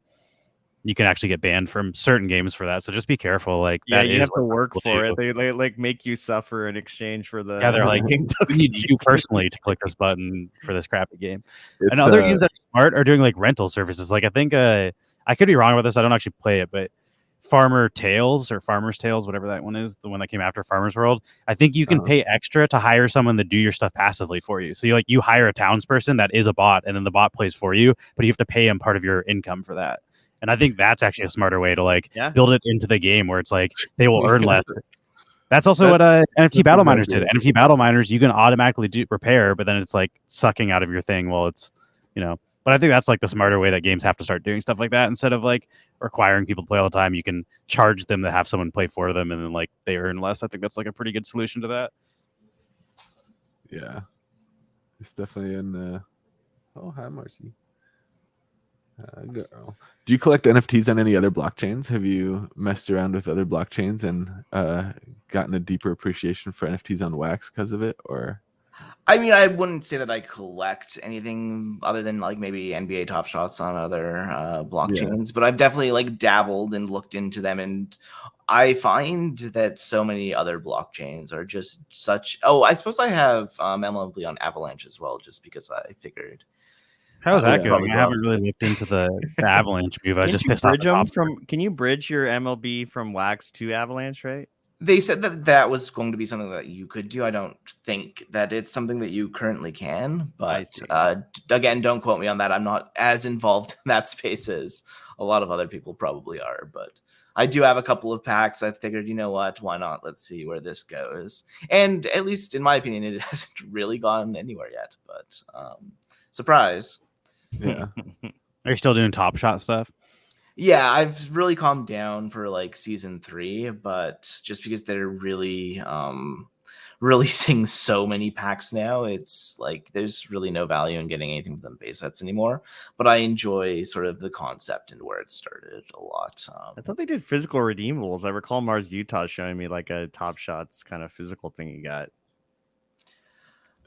you can actually get banned from certain games for that. So just be careful. Like Yeah, that you is have to what work people for do. it. They like make you suffer in exchange for the Yeah, they're like, game we need tokens you can personally to click this button for this crappy game. And It's other games that are smart are doing like rental services. Like I think I could be wrong about this. I don't actually play it, but Farmer's Tales, whatever that one is, the one that came after Farmer's World. I think you can pay extra to hire someone to do your stuff passively for you. So you hire a townsperson that is a bot, and then the bot plays for you, but you have to pay him part of your income for that. And I think that's actually a smarter way to like build it into the game where it's like they will earn less. That's also what NFT Battle Miners did. NFT Battle Miners, you can automatically do repair, but then it's like sucking out of your thing while it's, But I think that's like the smarter way that games have to start doing stuff like that instead of like requiring people to play all the time. You can charge them to have someone play for them, and then like they earn less. I think that's like a pretty good solution to that. Yeah, it's definitely in. Oh, hi, Marcy. Girl. Do you collect NFTs on any other blockchains? Have you messed around with other blockchains and gotten a deeper appreciation for NFTs on Wax because of it? Or I mean, I wouldn't say that I collect anything other than like maybe NBA Top Shots on other blockchains, but I've definitely like dabbled and looked into them, and I find that so many other blockchains are just such. Oh, I suppose I have MLB on Avalanche as well, just because I figured. How's that Yeah, going? probably I go haven't off. really looked into the Avalanche move. I was Can't just you pissed off bridge the them top. Can you bridge your MLB from Wax to Avalanche, right? They said that that was going to be something that you could do. I don't think that it's something that you currently can, but again, don't quote me on that. I'm not as involved in that space as a lot of other people probably are, but I do have a couple of packs. I figured, you know what, why not? Let's see where this goes. And at least in my opinion, it hasn't really gone anywhere yet, but surprise. yeah. Are you still doing Top Shot stuff? Yeah, I've really calmed down for like season 3, but just because they're really releasing so many packs now, it's like there's really no value in getting anything from base sets anymore. But I enjoy sort of the concept and where it started a lot. I thought they did physical redeemables. I recall Mars Utah showing me like a Top Shots kind of physical thing he got.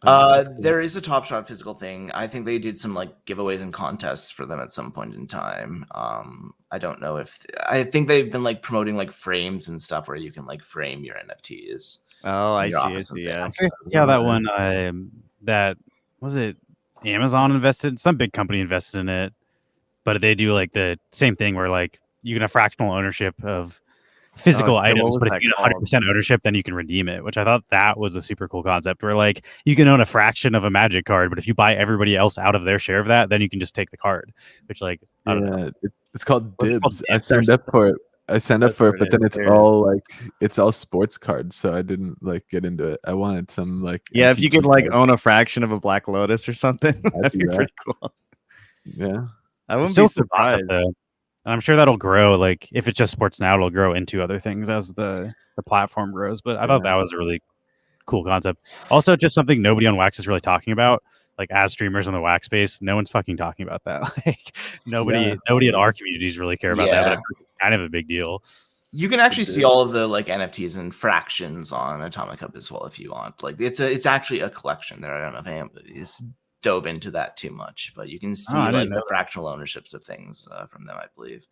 There is a Top Shot physical thing. I think they did some like giveaways and contests for them at some point in time. I don't know if I think they've been like promoting like frames and stuff where you can like frame your NFTs. Oh, I see. Yeah. Yeah, that one. That was it. Amazon invested. Some big company invested in it, but they do like the same thing where like you can have fractional ownership of physical items, but if you get 100% ownership, then you can redeem it, which I thought that was a super cool concept where like you can own a fraction of a Magic card, but if you buy everybody else out of their share of that, then you can just take the card, which like, I don't know. It's called Dibs. I Dibs signed up for it. But then it's all sports cards, so I didn't like get into it. I wanted some like if you could like own a fraction of a Black Lotus or something, that'd be pretty cool. Yeah, I wouldn't be surprised. I'm sure that'll grow. Like if it's just sports now, it'll grow into other things as the platform grows. But I thought that was a really cool concept. Also, just something nobody on Wax is really talking about. Like as streamers on the Wax space, no one's fucking talking about that. Like nobody in our communities really care about that, but it's kind of a big deal. You can actually see all of the like NFTs and fractions on Atomic Hub as well if you want. Like it's actually a collection there. I don't know if anybody's dove into that too much, but you can see like the fractional ownerships of things from them, I believe.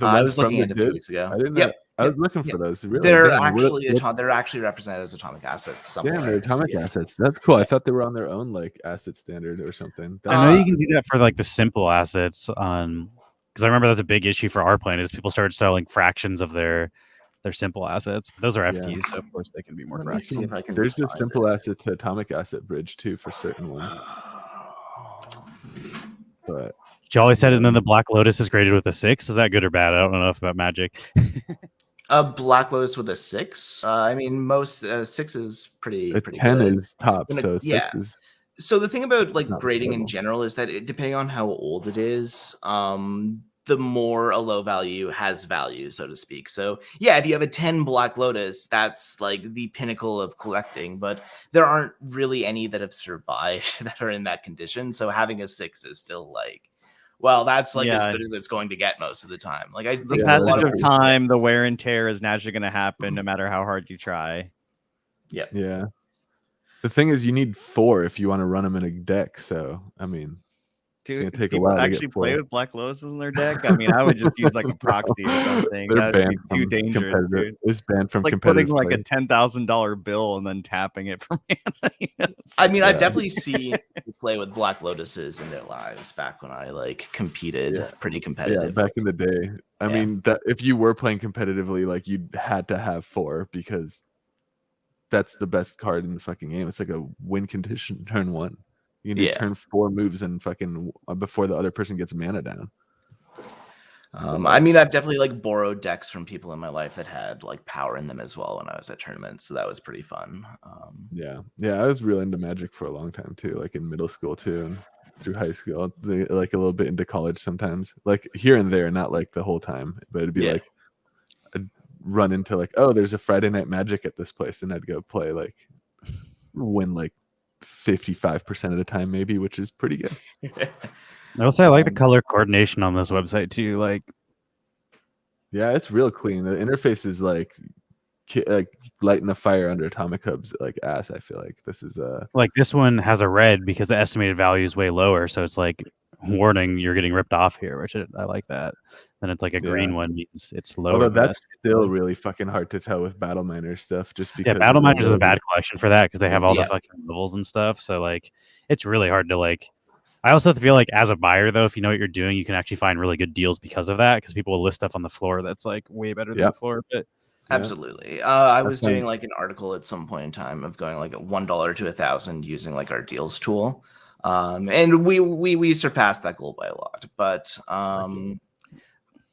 I was looking at it a few weeks ago. I didn't know. I was looking for those. Really, they're actually represented as atomic assets somewhere. Yeah, they're atomic assets. That's cool. I thought they were on their own like asset standard or something. I know you can do that for like the simple assets on, because I remember that's a big issue for our planet is people started selling fractions of their simple assets. But those are FTs, so of course they can be more fractional. There's a simple asset to atomic asset bridge too for certain ones. But Jolly said, and then the Black Lotus is graded with a 6. Is that good or bad? I don't know enough about Magic. A Black Lotus with a 6. I mean, most 6 is pretty. 10 good. is top, so 6 is. So the thing about like grading in general is that depending on how old it is, the more a low value has value, so to speak. So yeah, if you have a 10 Black Lotus, that's like the pinnacle of collecting, but there aren't really any that have survived that are in that condition. So having a 6 is still like, well, that's like as good as it's going to get most of the time. Like I think the passage of time, the wear and tear is naturally going to happen no matter how hard you try. Yeah. The thing is, you need 4 if you want to run them in a deck. So I mean, Dude, gonna take a people while to actually get play 4. with Black Lotuses in their deck. I mean, I would just use like a proxy or something. They're That would be banned too from dangerous, competitive. dude. It's banned from It's like putting competitive like play. a $10,000 bill and then tapping it for mana. I mean, I've Yeah. definitely seen people play with Black Lotuses in their lives back when I like competed pretty Yeah, competitive. back in the day. I mean, that if you were playing competitively, like you had to have 4 because that's the best card in the fucking game. It's like a win condition turn 1. You can do turn 4 moves and fucking before the other person gets mana down. I mean, I've definitely like borrowed decks from people in my life that had like power in them as well when I was at tournaments, so that was pretty fun. Yeah, I was real into Magic for a long time too, like in middle school too, and through high school, like a little bit into college sometimes, like here and there, not like the whole time, but it'd be like I'd run into like, oh, there's a Friday night Magic at this place, and I'd go play, like win like 55% of the time maybe, which is pretty good. I will say I like the color coordination on this website too. Like, yeah, it's real clean. The interface is like lighting a fire under Atomic Hub's like ass. I feel like this is like this one has a red because the estimated value is way lower, so it's like warning you're getting ripped off here, which I like that. Then it's like a green one means it's lower. Although that's still really fucking hard to tell with Battle Miner stuff, just because Battle Miners is a bad collection for that because they have all the fucking levels and stuff. So like, it's really hard to like. I also feel like as a buyer though, if you know what you're doing, you can actually find really good deals because of that. Because people will list stuff on the floor that's like way better than the floor. But absolutely, I was doing like an article at some point in time of going like $1 to 1,000 using like our deals tool, and we surpassed that goal by a lot. But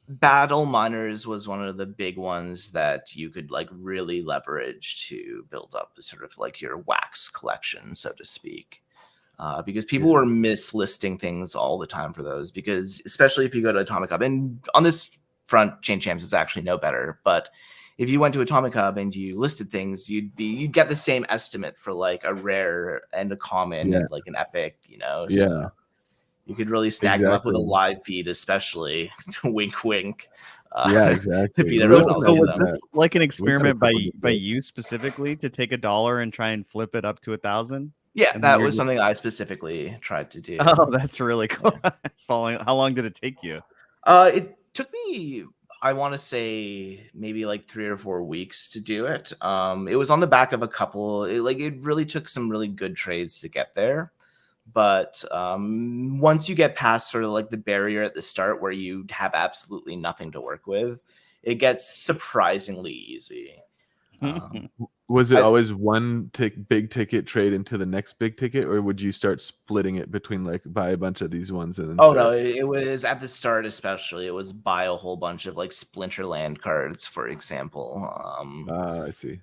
Battle Miners was one of the big ones that you could like really leverage to build up sort of like your wax collection, so to speak. Because people were mislisting things all the time for those, because especially if you go to Atomic Hub, and on this front, Chain Champs is actually no better, but if you went to Atomic Hub and you listed things, you'd get the same estimate for like a rare and a common and like an epic, you know. So you could really snag them up with a live feed, especially. Wink, wink. Exactly. So was this like an experiment by you specifically to take $1 and try and flip it up to 1,000? Yeah, that was something I specifically tried to do. Oh, that's really cool. How long did it take you? It took me, I want to say, maybe like 3 or 4 weeks to do it. It was on the back of a couple. It really took some really good trades to get there. But once you get past sort of like the barrier at the start where you have absolutely nothing to work with, it gets surprisingly easy. Was it always one big ticket trade into the next big ticket, or would you start splitting it between like buy a bunch of these ones and then no, it was at the start, especially it was buy a whole bunch of like Splinterland cards, for example. I see.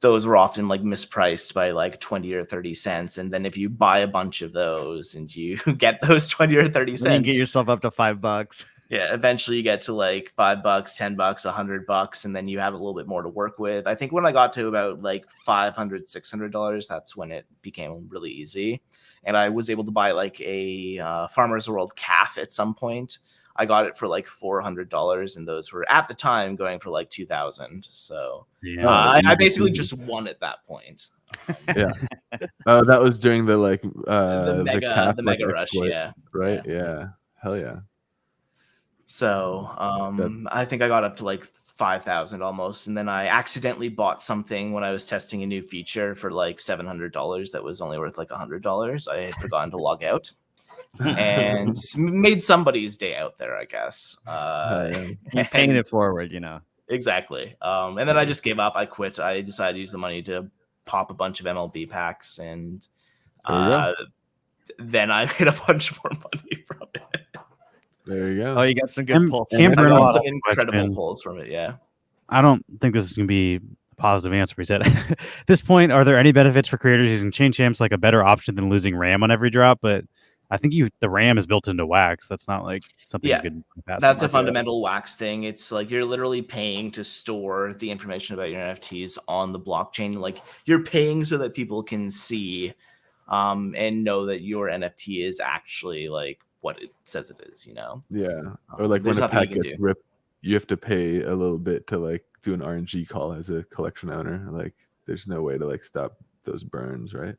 Those were often like mispriced by like 20 or 30 cents, and then if you buy a bunch of those and you get those 20 or 30 cents, you get yourself up to $5. Yeah, eventually you get to like $5, $10, $100, and then you have a little bit more to work with. I think when I got to about like $500, $600, that's when it became really easy. And I was able to buy like a Farmer's World calf at some point. I got it for like $400, and those were at the time going for like $2,000. So I basically just won at that point. That was during the like the mega rush, exploit, right? Yeah, hell yeah. So I think I got up to like 5,000 almost, and then I accidentally bought something when I was testing a new feature for like $700 that was only worth like $100. I had forgotten to log out, and made somebody's day out there, I guess. Paying it forward, you know. Exactly. And then I just gave up. I quit. I decided to use the money to pop a bunch of MLB packs, and then I made a bunch more money from it. There you go. Oh, you got some good pulls. I got some incredible pulls from it, yeah. I don't think this is going to be a positive answer. He said, at this point, are there any benefits for creators using Chain Champs, like a better option than losing RAM on every drop? But I think the RAM is built into Wax. That's not like something you could pass. That's a fundamental Wax thing. It's like you're literally paying to store the information about your NFTs on the blockchain. Like you're paying so that people can see and know that your NFT is actually like what it says it is, you know? Yeah. Or like when a pack gets ripped, you have to pay a little bit to like do an RNG call as a collection owner. Like there's no way to like stop those burns, right?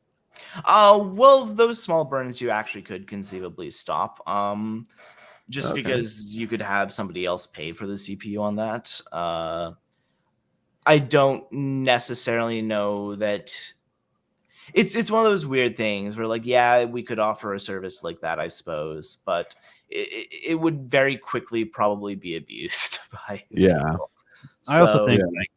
Well, those small burns you actually could conceivably stop. Just Okay. because you could have somebody else pay for the CPU on that. I don't necessarily know that it's one of those weird things where, like, yeah, we could offer a service like that, I suppose, but it would very quickly probably be abused by Yeah. people. I also So, think like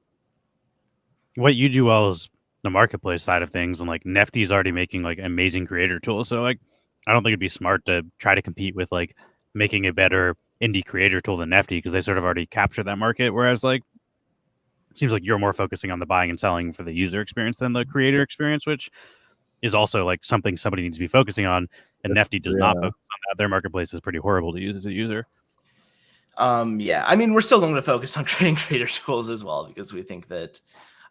what you do well is the marketplace side of things, and like Nfty's already making like amazing creator tools. So like, I don't think it'd be smart to try to compete with like making a better indie creator tool than Nfty because they sort of already captured that market. Whereas like, it seems like you're more focusing on the buying and selling for the user experience than the creator experience, which is also like something somebody needs to be focusing on. And Nfty does not focus on that. Their marketplace is pretty horrible to use as a user. yeah, I mean, we're still going to focus on creating creator tools as well, because we think that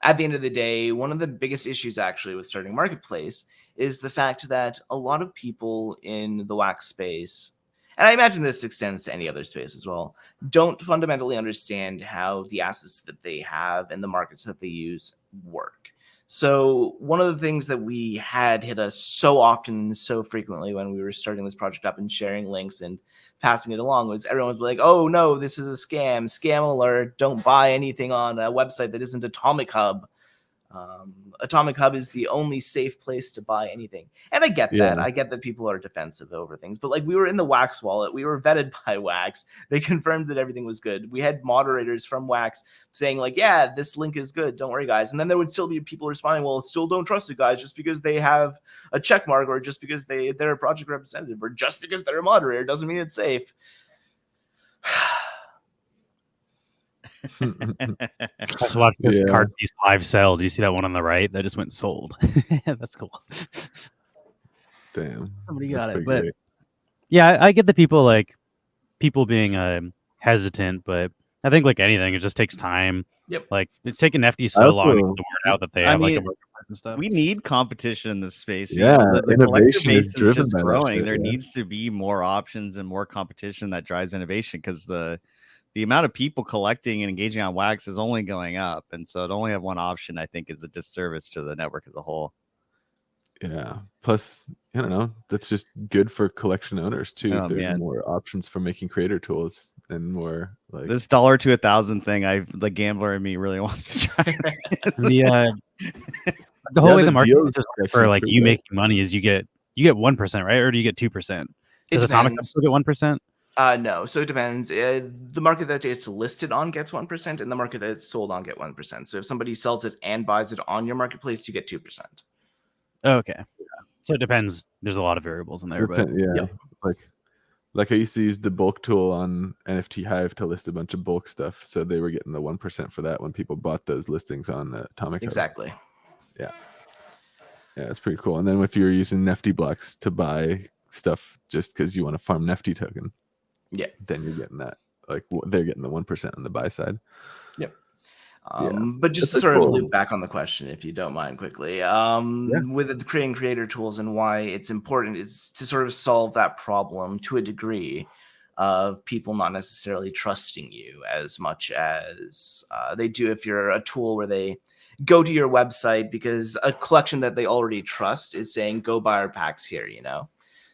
at the end of the day, one of the biggest issues actually with starting a marketplace is the fact that a lot of people in the wax space, and I imagine this extends to any other space as well, don't fundamentally understand how the assets that they have and the markets that they use work. So one of the things that we had hit us so often, so frequently when we were starting this project up and sharing links and passing it along was everyone was like, oh no, this is a scam alert, don't buy anything on a website that isn't Atomic Hub. Atomic Hub is the only safe place to buy anything. And I get that. I get that people are defensive over things. But like, we were in the Wax wallet. We were vetted by Wax. They confirmed that everything was good. We had moderators from Wax saying like, yeah, this link is good. Don't worry, guys. And then there would still be people responding, well, still don't trust it, guys, just because they have a check mark, or just because they're a project representative, or just because they're a moderator doesn't mean it's safe. I just watched this card piece live sell. Do you see that one on the right that just went sold? That's cool. Damn. Somebody got That's it. pretty But great. yeah, I get the people being hesitant, but I think like anything, it just takes time. Yep. Like it's taken Nfty so long to get Also- the word out that they I have like a mean, marketplace and stuff. We need competition in this space. Yeah, the collector innovation is base is driven just by that growing. shit, There yeah. needs to be more options and more competition that drives innovation, because the amount of people collecting and engaging on Wax is only going up, and so to only have one option, I think, is a disservice to the network as a whole. Yeah. Plus, I don't know, that's just good for collection owners too. Oh, If there's man. more options for making creator tools and more like This $1 to 1,000 thing, the gambler in me really wants to try. The whole way the the market deals is are for actually like pretty you good. making money is you get 1%, right? Or do you get 2%? It Does Atomic Hub depends. still get 1%? No, so it depends. The market that it's listed on gets 1%, and the market that it's sold on get 1%. So if somebody sells it and buys it on your marketplace, you get 2%. Okay. So it depends. There's a lot of variables in there, but yeah. Like I used to use the bulk tool on NFT Hive to list a bunch of bulk stuff, so they were getting the 1% for that when people bought those listings on Atomic Hub. Exactly. Yeah, it's pretty cool. And then if you're using Nefty blocks to buy stuff just because you want to farm Nefty token, then you're getting that. Like they're getting the 1% on the buy side. Yep. Yeah. But just That's to sort of cool. loop back on the question, if you don't mind, quickly, with the creating creator tools and why it's important is to sort of solve that problem to a degree of people not necessarily trusting you as much as they do if you're a tool where they go to your website because a collection that they already trust is saying, go buy our packs here, you know?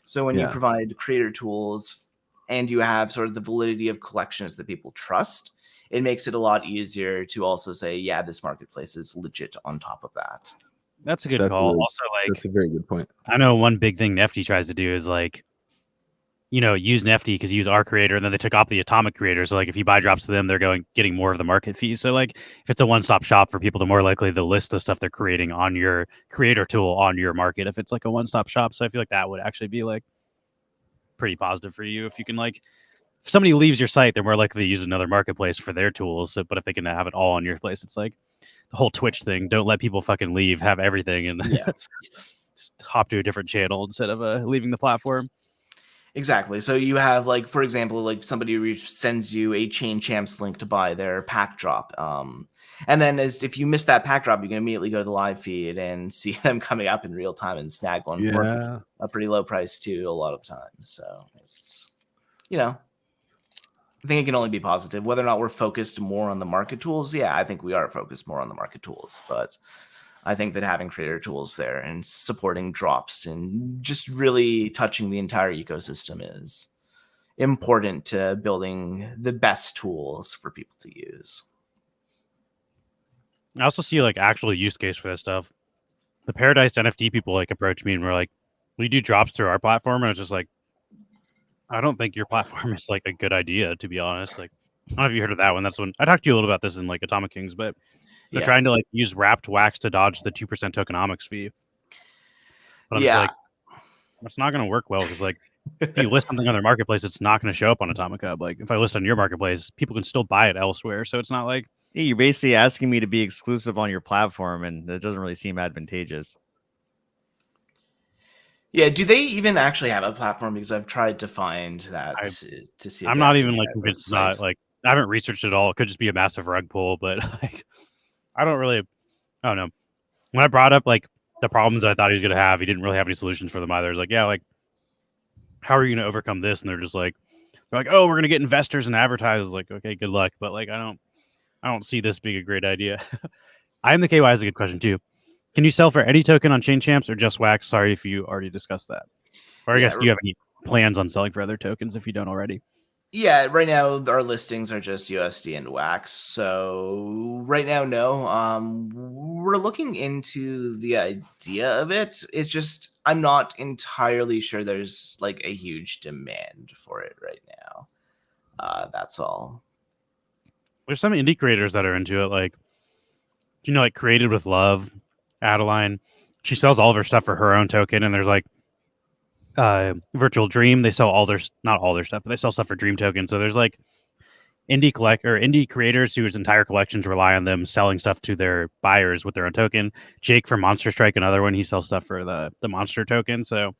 So when you provide creator tools and you have sort of the validity of collections that people trust, it makes it a lot easier to also say, yeah, this marketplace is legit on top of that. That's a good call. Also, like, that's a very good point. I know one big thing Nefty tries to do is like, use Nefty because you use our creator, and then they took off the Atomic creator. So like, if you buy drops to them, they're getting more of the market fees. So like, if it's a one-stop shop for people, the more likely they'll list the stuff they're creating on your creator tool on your market. If it's like a one-stop shop, so I feel like that would actually be like pretty positive for you if you can like. If somebody leaves your site, they're more likely to use another marketplace for their tools. So, but if they can have it all on your place, it's like the whole Twitch thing. Don't let people fucking leave. Have everything and just hop to a different channel instead of leaving the platform. Exactly. So you have, like, for example, like somebody sends you a Chain Champs link to buy their pack drop. And then if you miss that pack drop, you can immediately go to the live feed and see them coming up in real time and snag one for a pretty low price too a lot of times. So it's, I think it can only be positive. Whether or not we're focused more on the market tools, I think we are focused more on the market tools. But I think that having creator tools there and supporting drops and just really touching the entire ecosystem is important to building the best tools for people to use. I also see like actual use case for this stuff. The Paradise NFT people like approach me and we're like, we do drops through our platform, and it's just like, I don't think your platform is like a good idea, to be honest. Like, I don't know if you heard of that one. That's when I talked to you a little about this in like Atomic Kings, but they're trying to like use wrapped wax to dodge the 2% tokenomics fee. But I'm just like, that's not going to work well because like if you list something on their marketplace, it's not going to show up on Atomic Hub. Like if I list on your marketplace, people can still buy it elsewhere. So it's not like, hey, you're basically asking me to be exclusive on your platform, and that doesn't really seem advantageous. Yeah, do they even actually have a platform? Because I've tried to find that to see. If I'm they not actually even like have a convinced. site. Not like I haven't researched it all. It could just be a massive rug pull, but like I don't know. When I brought up like the problems that I thought he was gonna have, he didn't really have any solutions for them either. It's like, yeah, like how are you gonna overcome this? And they're like, oh, we're gonna get investors and advertisers. Like, okay, good luck, but like I don't see this being a great idea. I am the KY is a good question too. Can you sell for any token on Chain Champs or just Wax? Sorry if you already discussed that. Or I guess do you have any plans on selling for other tokens if you don't already? Yeah, right now our listings are just USD and Wax. So right now, no. We're looking into the idea of it. It's just I'm not entirely sure there's like a huge demand for it right now. That's all. There's some indie creators that are into it, like like Created with Love, Adeline. She sells all of her stuff for her own token, and there's like Virtual Dream. They sell not all their stuff, but they sell stuff for Dream token. So there's like indie creators whose entire collections rely on them selling stuff to their buyers with their own token. Jake from Monster Strike, another one, he sells stuff for the Monster token. So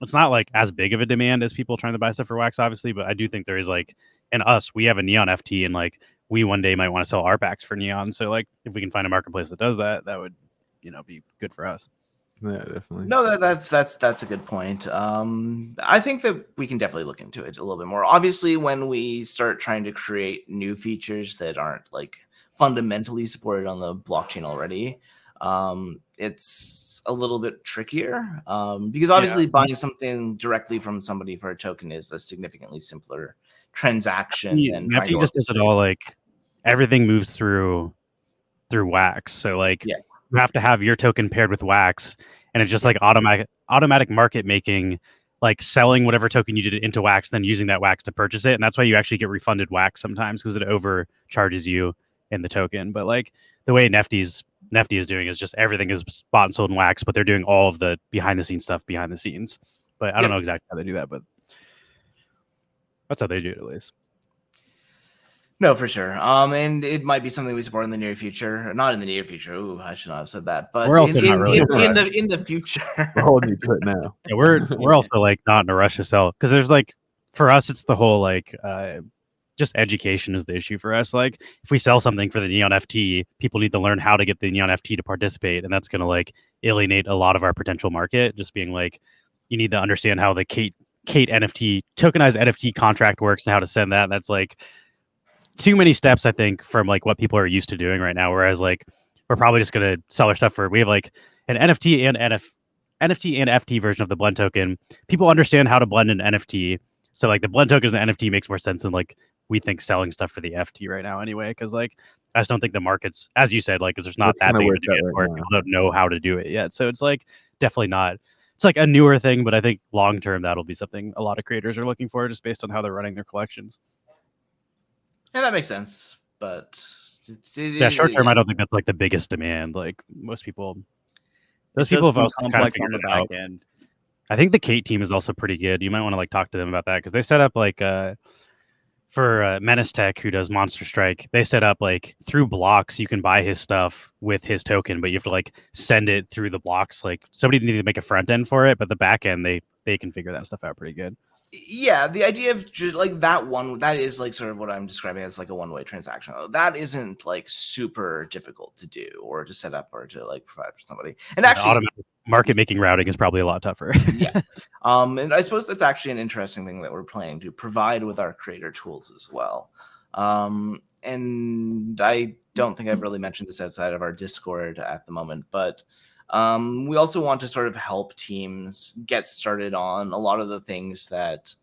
it's not like as big of a demand as people trying to buy stuff for Wax, obviously, but I do think there is like, and we have a Neon FT, and like we one day might want to sell our packs for Neon. So like if we can find a marketplace that does that, that would be good for us. Yeah, definitely. No, that's a good point. I think that we can definitely look into it a little bit more. Obviously, when we start trying to create new features that aren't like fundamentally supported on the blockchain already, it's a little bit trickier. Because obviously buying something directly from somebody for a token is a significantly simpler transaction than trying to just does it all. Like everything moves through Wax. So like you have to have your token paired with Wax, and it's just like automatic market making, like selling whatever token you did into Wax, then using that Wax to purchase it. And that's why you actually get refunded Wax sometimes, because it overcharges you in the token. But like the way Nfty is doing is just everything is bought and sold in Wax, but they're doing all of the behind the scenes stuff behind the scenes. But I don't know exactly how they do that, but that's how they do it at least. No, for sure. And it might be something we support in the near future. Not in the near future. Ooh, I should not have said that. But we're also in the future. We're holding you to it now. Yeah, we're also like not in a rush to sell, because there's like, for us, it's the whole like just education is the issue for us. Like if we sell something for the Neon FT, people need to learn how to get the Neon FT to participate, and that's going to like alienate a lot of our potential market. Just being like, you need to understand how the Kate NFT tokenized NFT contract works and how to send that. That's like too many steps, I think, from like what people are used to doing right now. Whereas like we're probably just gonna sell our stuff we have like an NFT and FT version of the blend token. People understand how to blend an NFT, so like the blend tokens and the NFT makes more sense than like we think selling stuff for the FT right now anyway. Because like I just don't think the market's, as you said, like because there's not that big of a demand for it. People don't know how to do it yet, so it's like definitely not. It's like a newer thing, but I think long term that'll be something a lot of creators are looking for, just based on how they're running their collections. Yeah, that makes sense. But short term, I don't think that's like the biggest demand. Like most people, those people have also complex on the back end. I think the Kate team is also pretty good. You might want to like talk to them about that, because they set up like for Menace Tech, who does Monster Strike. They set up like through blocks you can buy his stuff with his token, but you have to like send it through the blocks. Like somebody needed to make a front end for it, but the back end they can figure that stuff out pretty good. Yeah, the idea of like that is like sort of what I'm describing as like a one-way transaction. That isn't like super difficult to do or to set up or to like provide for somebody. And actually, automatic market making routing is probably a lot tougher. Yeah. And I suppose that's actually an interesting thing that we're planning to provide with our creator tools as well. And I don't think I've really mentioned this outside of our Discord at the moment, but we also want to sort of help teams get started on a lot of the things that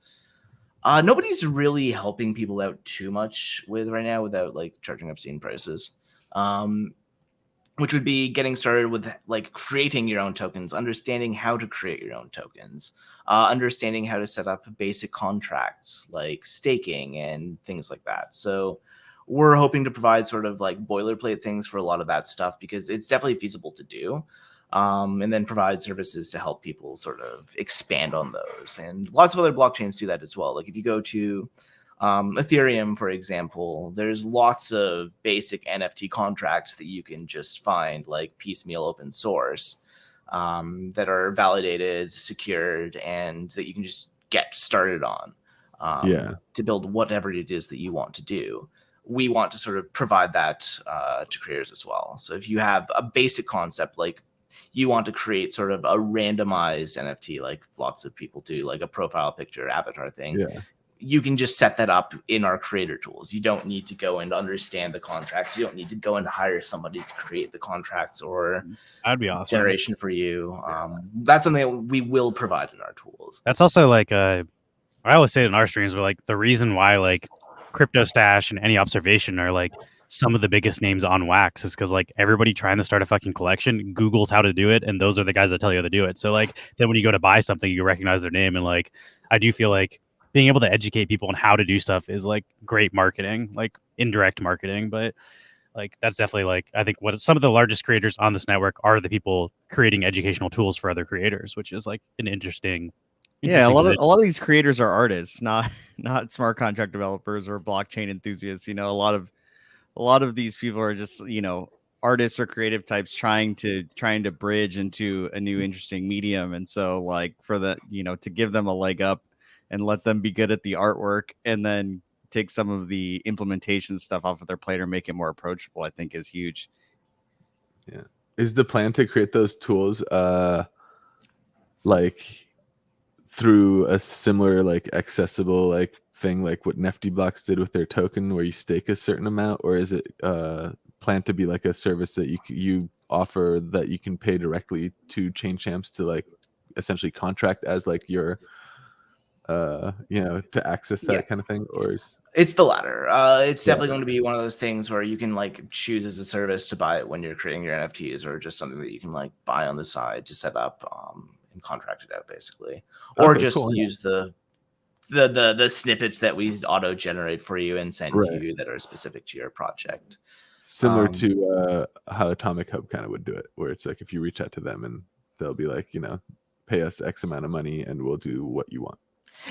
nobody's really helping people out too much with right now without like charging obscene prices. Which would be getting started with like creating your own tokens, understanding how to create your own tokens, understanding how to set up basic contracts like staking and things like that. So we're hoping to provide sort of like boilerplate things for a lot of that stuff because it's definitely feasible to do. And then provide services to help people sort of expand on those. And lots of other blockchains do that as well. Like if you go to Ethereum, for example, there's lots of basic NFT contracts that you can just find like piecemeal open source that are validated, secured, and that you can just get started on to build whatever it is that you want to do. We want to sort of provide that to creators as well. So if you have a basic concept like you want to create sort of a randomized NFT, like lots of people do, like a profile picture, avatar thing. Yeah. You can just set that up in our creator tools. You don't need to go and understand the contracts. You don't need to go and hire somebody to create the contracts or That'd be awesome. generation for you. That's something that we will provide in our tools. That's also like I always say it in our streams, but like the reason why like Crypto Stash and Any Observation are like some of the biggest names on Wax is because like everybody trying to start a fucking collection Googles how to do it, and those are the guys that tell you how to do it. So like then when you go to buy something, you recognize their name, and like I do feel like being able to educate people on how to do stuff is like great marketing, like indirect marketing, but like that's definitely like I think what some of the largest creators on this network are the people creating educational tools for other creators, which is like an interesting a lot of these creators are artists, not smart contract developers or blockchain enthusiasts. You know, a lot of these people are just, you know, artists or creative types trying to bridge into a new interesting medium. And so like for the, you know, to give them a leg up and let them be good at the artwork and then take some of the implementation stuff off of their plate or make it more approachable, I think is huge. Yeah. Is the plan to create those tools like through a similar like accessible like thing like what Nifty Blocks did with their token where you stake a certain amount, or is it planned to be like a service that you offer that you can pay directly to chain champs to like essentially contract as like your you know, to access that kind of thing? Or is it's the latter? It's definitely going to be one of those things where you can like choose as a service to buy it when you're creating your NFTs, or just something that you can like buy on the side to set up and contract it out basically, or just use the snippets that we auto generate for you and send you that are specific to your project. Similar to how Atomic Hub kind of would do it, where it's like if you reach out to them and they'll be like, you know, pay us X amount of money and we'll do what you want.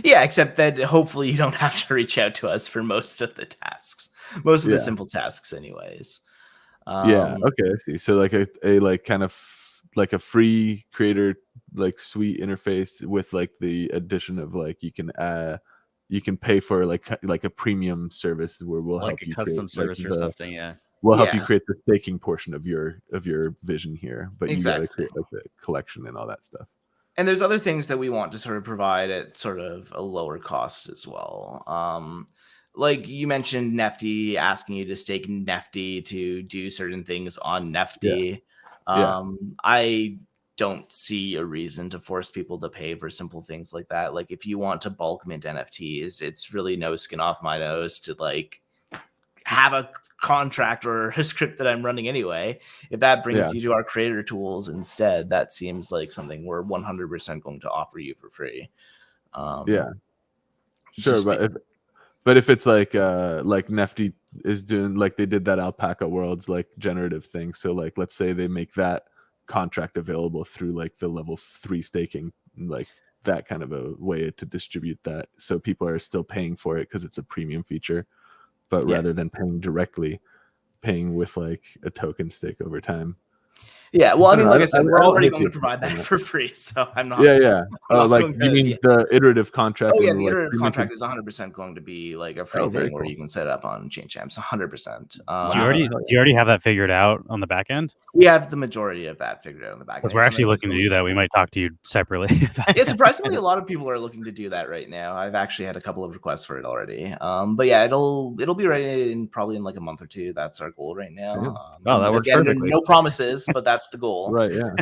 Yeah, except that hopefully you don't have to reach out to us for most of the tasks, most of the simple tasks anyways. Okay, I see. So like a like kind of like a free creator like suite interface with like the addition of like you can pay for like a premium service where we'll like help a you custom create, service like, or something. We'll help you create the staking portion of your vision here, but you got to Exactly. create like the collection and all that stuff. And there's other things that we want to sort of provide at sort of a lower cost as well. Like you mentioned Nefty, asking you to stake Nefty to do certain things on Nefty. I don't see a reason to force people to pay for simple things like that. Like if you want to bulk mint NFTs, it's really no skin off my nose to like have a contract or a script that I'm running anyway. If that brings you to our creator tools instead, that seems like something we're 100% going to offer you for free. Sure, but if it's like Nefty is doing like they did that Alpaca Worlds like generative thing, so like let's say they make that contract available through like the level 3 staking, like that kind of a way to distribute that, so people are still paying for it because it's a premium feature, but rather than paying directly, paying with like a token stake over time. Yeah, well, I mean, like I said, I we're don't already hate going to the provide that approach on for free, so I'm not. Yeah, yeah. I'm Oh, not like going you to. mean the iterative contract? Oh yeah, and the like iterative pre-minted- contract is 100% going to be like a free Oh, very thing where cool. you can set up on Chain Champs. 100%. Do you Wow. already do you already have that figured out on the back end? We have the majority of that figured out on the back end. Because we're actually looking to do that. We might talk to you separately. about Yeah, that. surprisingly, a lot of people are looking to do that right now. I've actually had a couple of requests for it already. But yeah, it'll be ready in probably in like a month or two. That's our goal right now. Damn. Oh, that works again, perfectly. no promises, but that's the goal. Right. Yeah.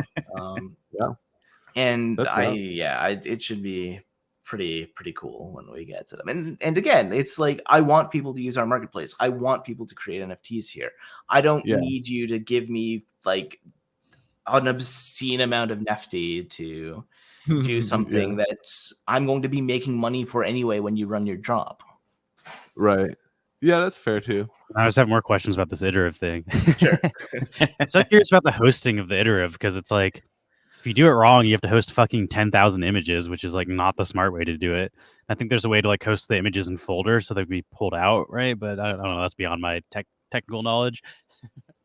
Yeah. And That's wild. it should be pretty cool when we get to them. And again, it's like I want people to use our marketplace. I want people to create NFTs here. I don't Yeah. need you to give me like an obscene amount of Nefty to do something that I'm going to be making money for anyway when you run your job. Right. Yeah, that's fair too. I just have more questions about this iterative thing. Sure. So I'm curious about the hosting of the iterative because it's like if you do it wrong, you have to host fucking 10,000 images, which is like not the smart way to do it. I think there's a way to like host the images in folders so they can be pulled out, right? But I don't know. That's beyond my technical knowledge.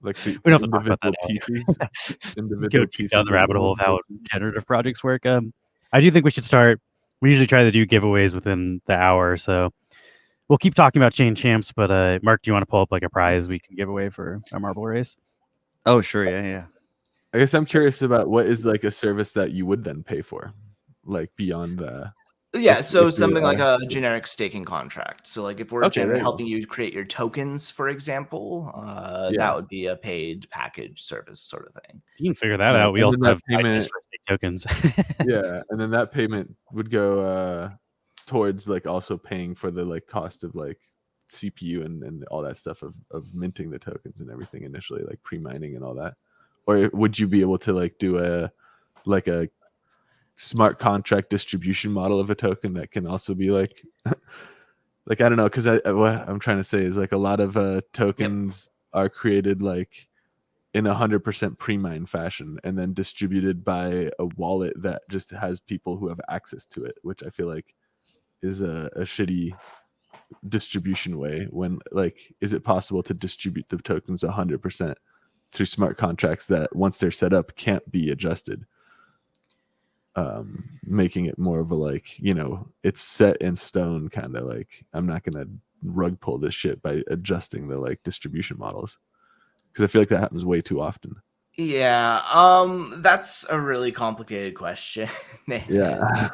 Like the We don't have to talk about that individual now. pieces. Go Individual deep pieces. down the rabbit hole of how generative projects work. I do think we should start. We usually try to do giveaways within the hour, so we'll keep talking about Chain Champs. But Mark, do you want to pull up like a prize we can give away for our marble race? Oh, sure. Yeah. I guess I'm curious about what is like a service that you would then pay for, like beyond the. Yeah, If so you're, something like a generic staking contract. So like if we're Okay, there you helping you create your tokens, for example, that would be a paid package service sort of thing. You can figure that Right, out. We and also then that have payment- ideas for stake tokens. Yeah, and then that payment would go towards like also paying for the like cost of like CPU and all that stuff of minting the tokens and everything initially, like pre-mining and all that. Or would you be able to like do a smart contract distribution model of a token that can also be like like I don't know, because what I'm trying to say is like a lot of tokens are created like in 100% pre-mine fashion and then distributed by a wallet that just has people who have access to it, which I feel like is a shitty distribution way. When like, is it possible to distribute the tokens 100% through smart contracts that once they're set up can't be adjusted, making it more of a like, you know, it's set in stone kind of like I'm not gonna rug pull this shit by adjusting the like distribution models, because I feel like that happens way too often. Yeah, that's a really complicated question. Yeah.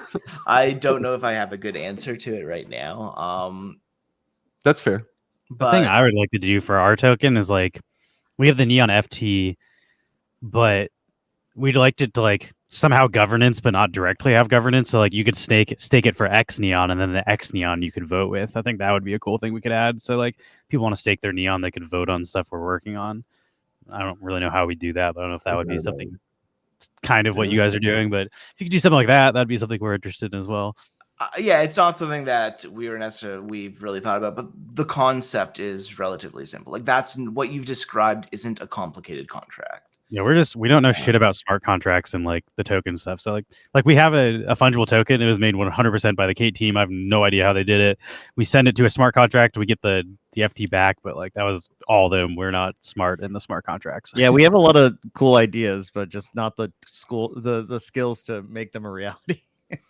I don't know if I have a good answer to it right now. That's fair. The thing But I would like to do for our token is like we have the Neon FT, but we'd like it to like somehow governance, but not directly have governance. So like you could stake it for X Neon, and then the X Neon you could vote with. I think that would be a cool thing we could add. So like people want to stake their Neon, they could vote on stuff we're working on. I don't really know how we do that, but I don't know if that would be something kind of what you guys are doing. But if you could do something like that, that'd be something we're interested in as well. yeah, it's not something that we've really thought about, but the concept is relatively simple. Like that's what you've described isn't a complicated contract. Yeah, we don't know shit about smart contracts and like the token stuff. So like we have a fungible token. It was made 100% by the Kate team. I have no idea how they did it. We send it to a smart contract. We get the FT back, but like that was all them. We're not smart in the smart contracts. Yeah, we have a lot of cool ideas, but just not the skills to make them a reality.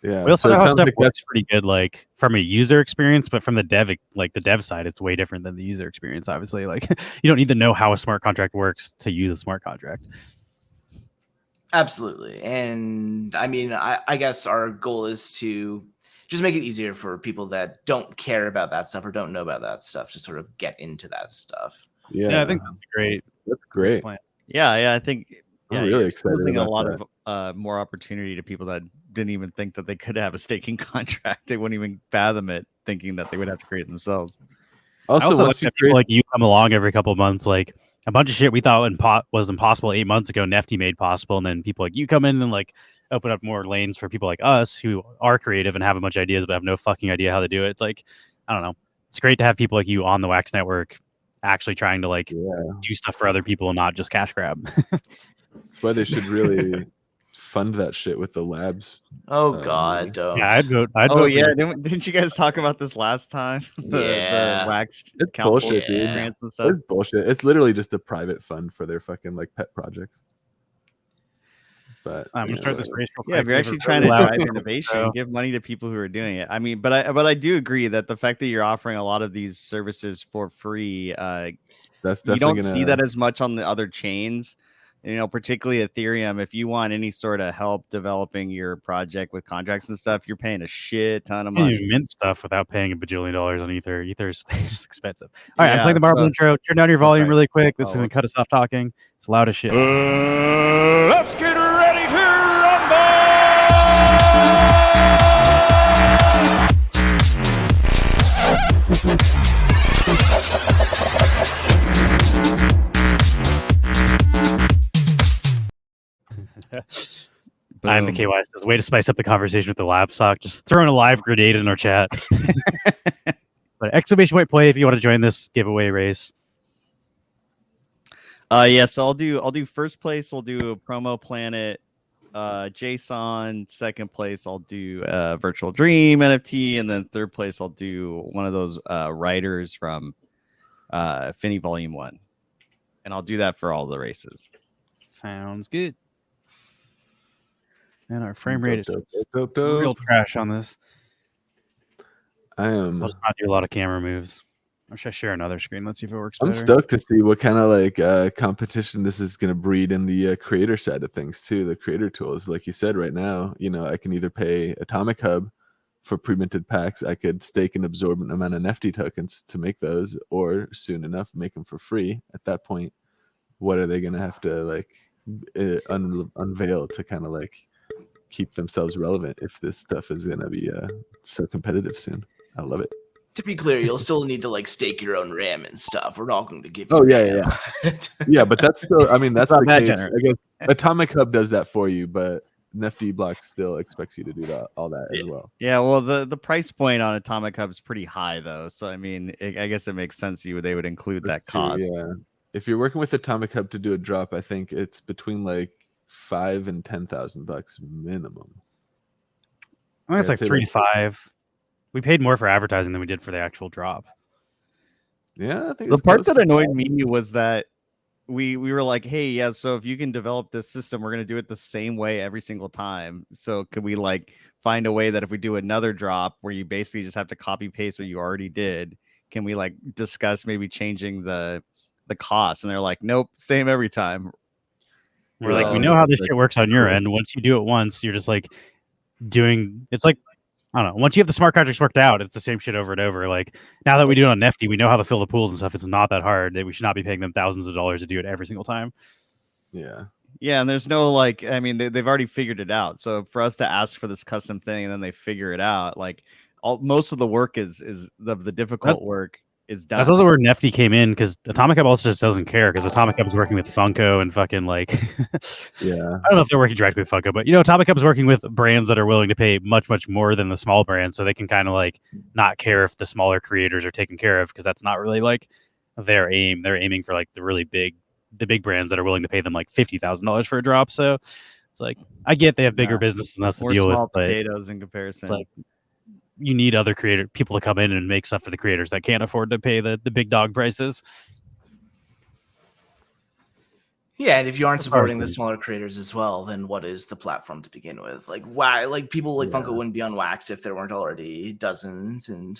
Yeah. We also So it know how sounds stuff like works that's pretty good, like from a user experience, but from the dev side, it's way different than the user experience. Obviously, like you don't need to know how a smart contract works to use a smart contract. Absolutely. And I mean, I guess our goal is to just make it easier for people that don't care about that stuff or don't know about that stuff to sort of get into that stuff. Yeah, I think that's great. That's great. Plan. Yeah, I think I'm you're really excited exposing a about lot of more opportunity to people that didn't even think that they could have a staking contract. They wouldn't even fathom it, thinking that they would have to create it themselves. Also, I also once like you that people create, like you come along every couple of months, like a bunch of shit we thought was impossible 8 months ago, Nefty made possible, and then people like you come in and like open up more lanes for people like us who are creative and have a bunch of ideas but have no fucking idea how to do it. It's like, I don't know. It's great to have people like you on the Wax Network actually trying to like do stuff for other people and not just cash grab. that's why they should really fund that shit with the labs. Oh money. God, don't. Yeah, I'd vote. Oh for yeah, you. didn't you guys talk about this last time? Yeah. the Wax It's Council bullshit, dude. grants and stuff. It's bullshit. It's literally just a private fund for their fucking like pet projects. But I'm gonna start this race real quick. Yeah, if you're We have a actually trying really to loud drive intro. innovation, give money to people who are doing it. I mean, but I do agree that the fact that you're offering a lot of these services for free, that's you definitely don't gonna see that as much on the other chains. Particularly Ethereum. If you want any sort of help developing your project with contracts and stuff, you're paying a shit ton of You can money. mint stuff without paying $1 bajillion on Ether. Ether's just expensive. All right, I'm Yeah, playing the Marble so- intro. Turn down your volume right. really quick. This Oh, isn't whoops. cut us off talking. It's loud as shit. Let's get ready to I'm the Boom. KY says, way to spice up the conversation with the lab sock. Just throwing a live grenade in our chat. But exclamation point play if you want to join this giveaway race. Yeah, so I'll do first place. We'll do a promo planet. JSON. Second place, I'll do Virtual Dream NFT, and then third place, I'll do one of those writers from Finny Volume 1, and I'll do that for all the races. Sounds good. And our frame rate dope, is dope, dope, real dope. trash on this. I am. I'll just not do a lot of camera moves. Or should I share another screen? Let's see if it works I'm better. stoked to see what kind of like competition this is going to breed in the creator side of things too. The creator tools, like you said, right now, I can either pay Atomic Hub for pre-minted packs. I could stake an absorbent amount of NFT tokens to make those, or soon enough make them for free. At that point, what are they going to have to like unveil to kind of like keep themselves relevant if this stuff is going to be so competitive soon? I love it. To be clear, you'll still need to like stake your own RAM and stuff. We're not going to give you. Oh yeah. Yeah, but that's still. I mean, that's not the that case. I generous. guess Atomic Hub does that for you, but NFT Block still expects you to do all that as well. Yeah, well, the price point on Atomic Hub is pretty high, though. So I mean, I guess it makes sense they would include that cost. Yeah, if you're working with Atomic Hub to do a drop, I think it's between like $5,000 and $10,000 minimum. I think it's I'd like say 3 to 5. We paid more for advertising than we did for the actual drop. Yeah, I think The it's part close that to annoyed me was that we were like, hey, yeah, so if you can develop this system, we're gonna do it the same way every single time. So could we like find a way that if we do another drop where you basically just have to copy paste what you already did, can we like discuss maybe changing the cost? And they're like, nope, same every time. We're like, we So- know how this shit works on your Cool. end. Once you do it once, you're just like doing. It's like, I don't know. Once you have the smart contracts worked out, it's the same shit over and over. Like now that we do it on Nifty, we know how to fill the pools and stuff. It's not that hard. We should not be paying them thousands of dollars to do it every single time. Yeah. Yeah, and there's no like, I mean, they've already figured it out. So for us to ask for this custom thing and then they figure it out, like most of the work is the difficult work is done. That's also where Nifty came in, because Atomic Hub also just doesn't care, because Atomic Hub is working with Funko and fucking like Yeah. I don't know if they're working directly with Funko, but Atomic Hub is working with brands that are willing to pay much, much more than the small brands, so they can kind of like not care if the smaller creators are taken care of, because that's not really like their aim. They're aiming for like the big brands that are willing to pay them like $50,000 for a drop. So it's like, I get they have bigger businesses than us to more deal with, small but potatoes in comparison. it's like you need other people to come in and make stuff for the creators that can't afford to pay the big dog prices. Yeah, and if you aren't supporting the smaller creators as well, then what is the platform to begin with? Like, why? Like, people like Funko wouldn't be on Wax if there weren't already dozens and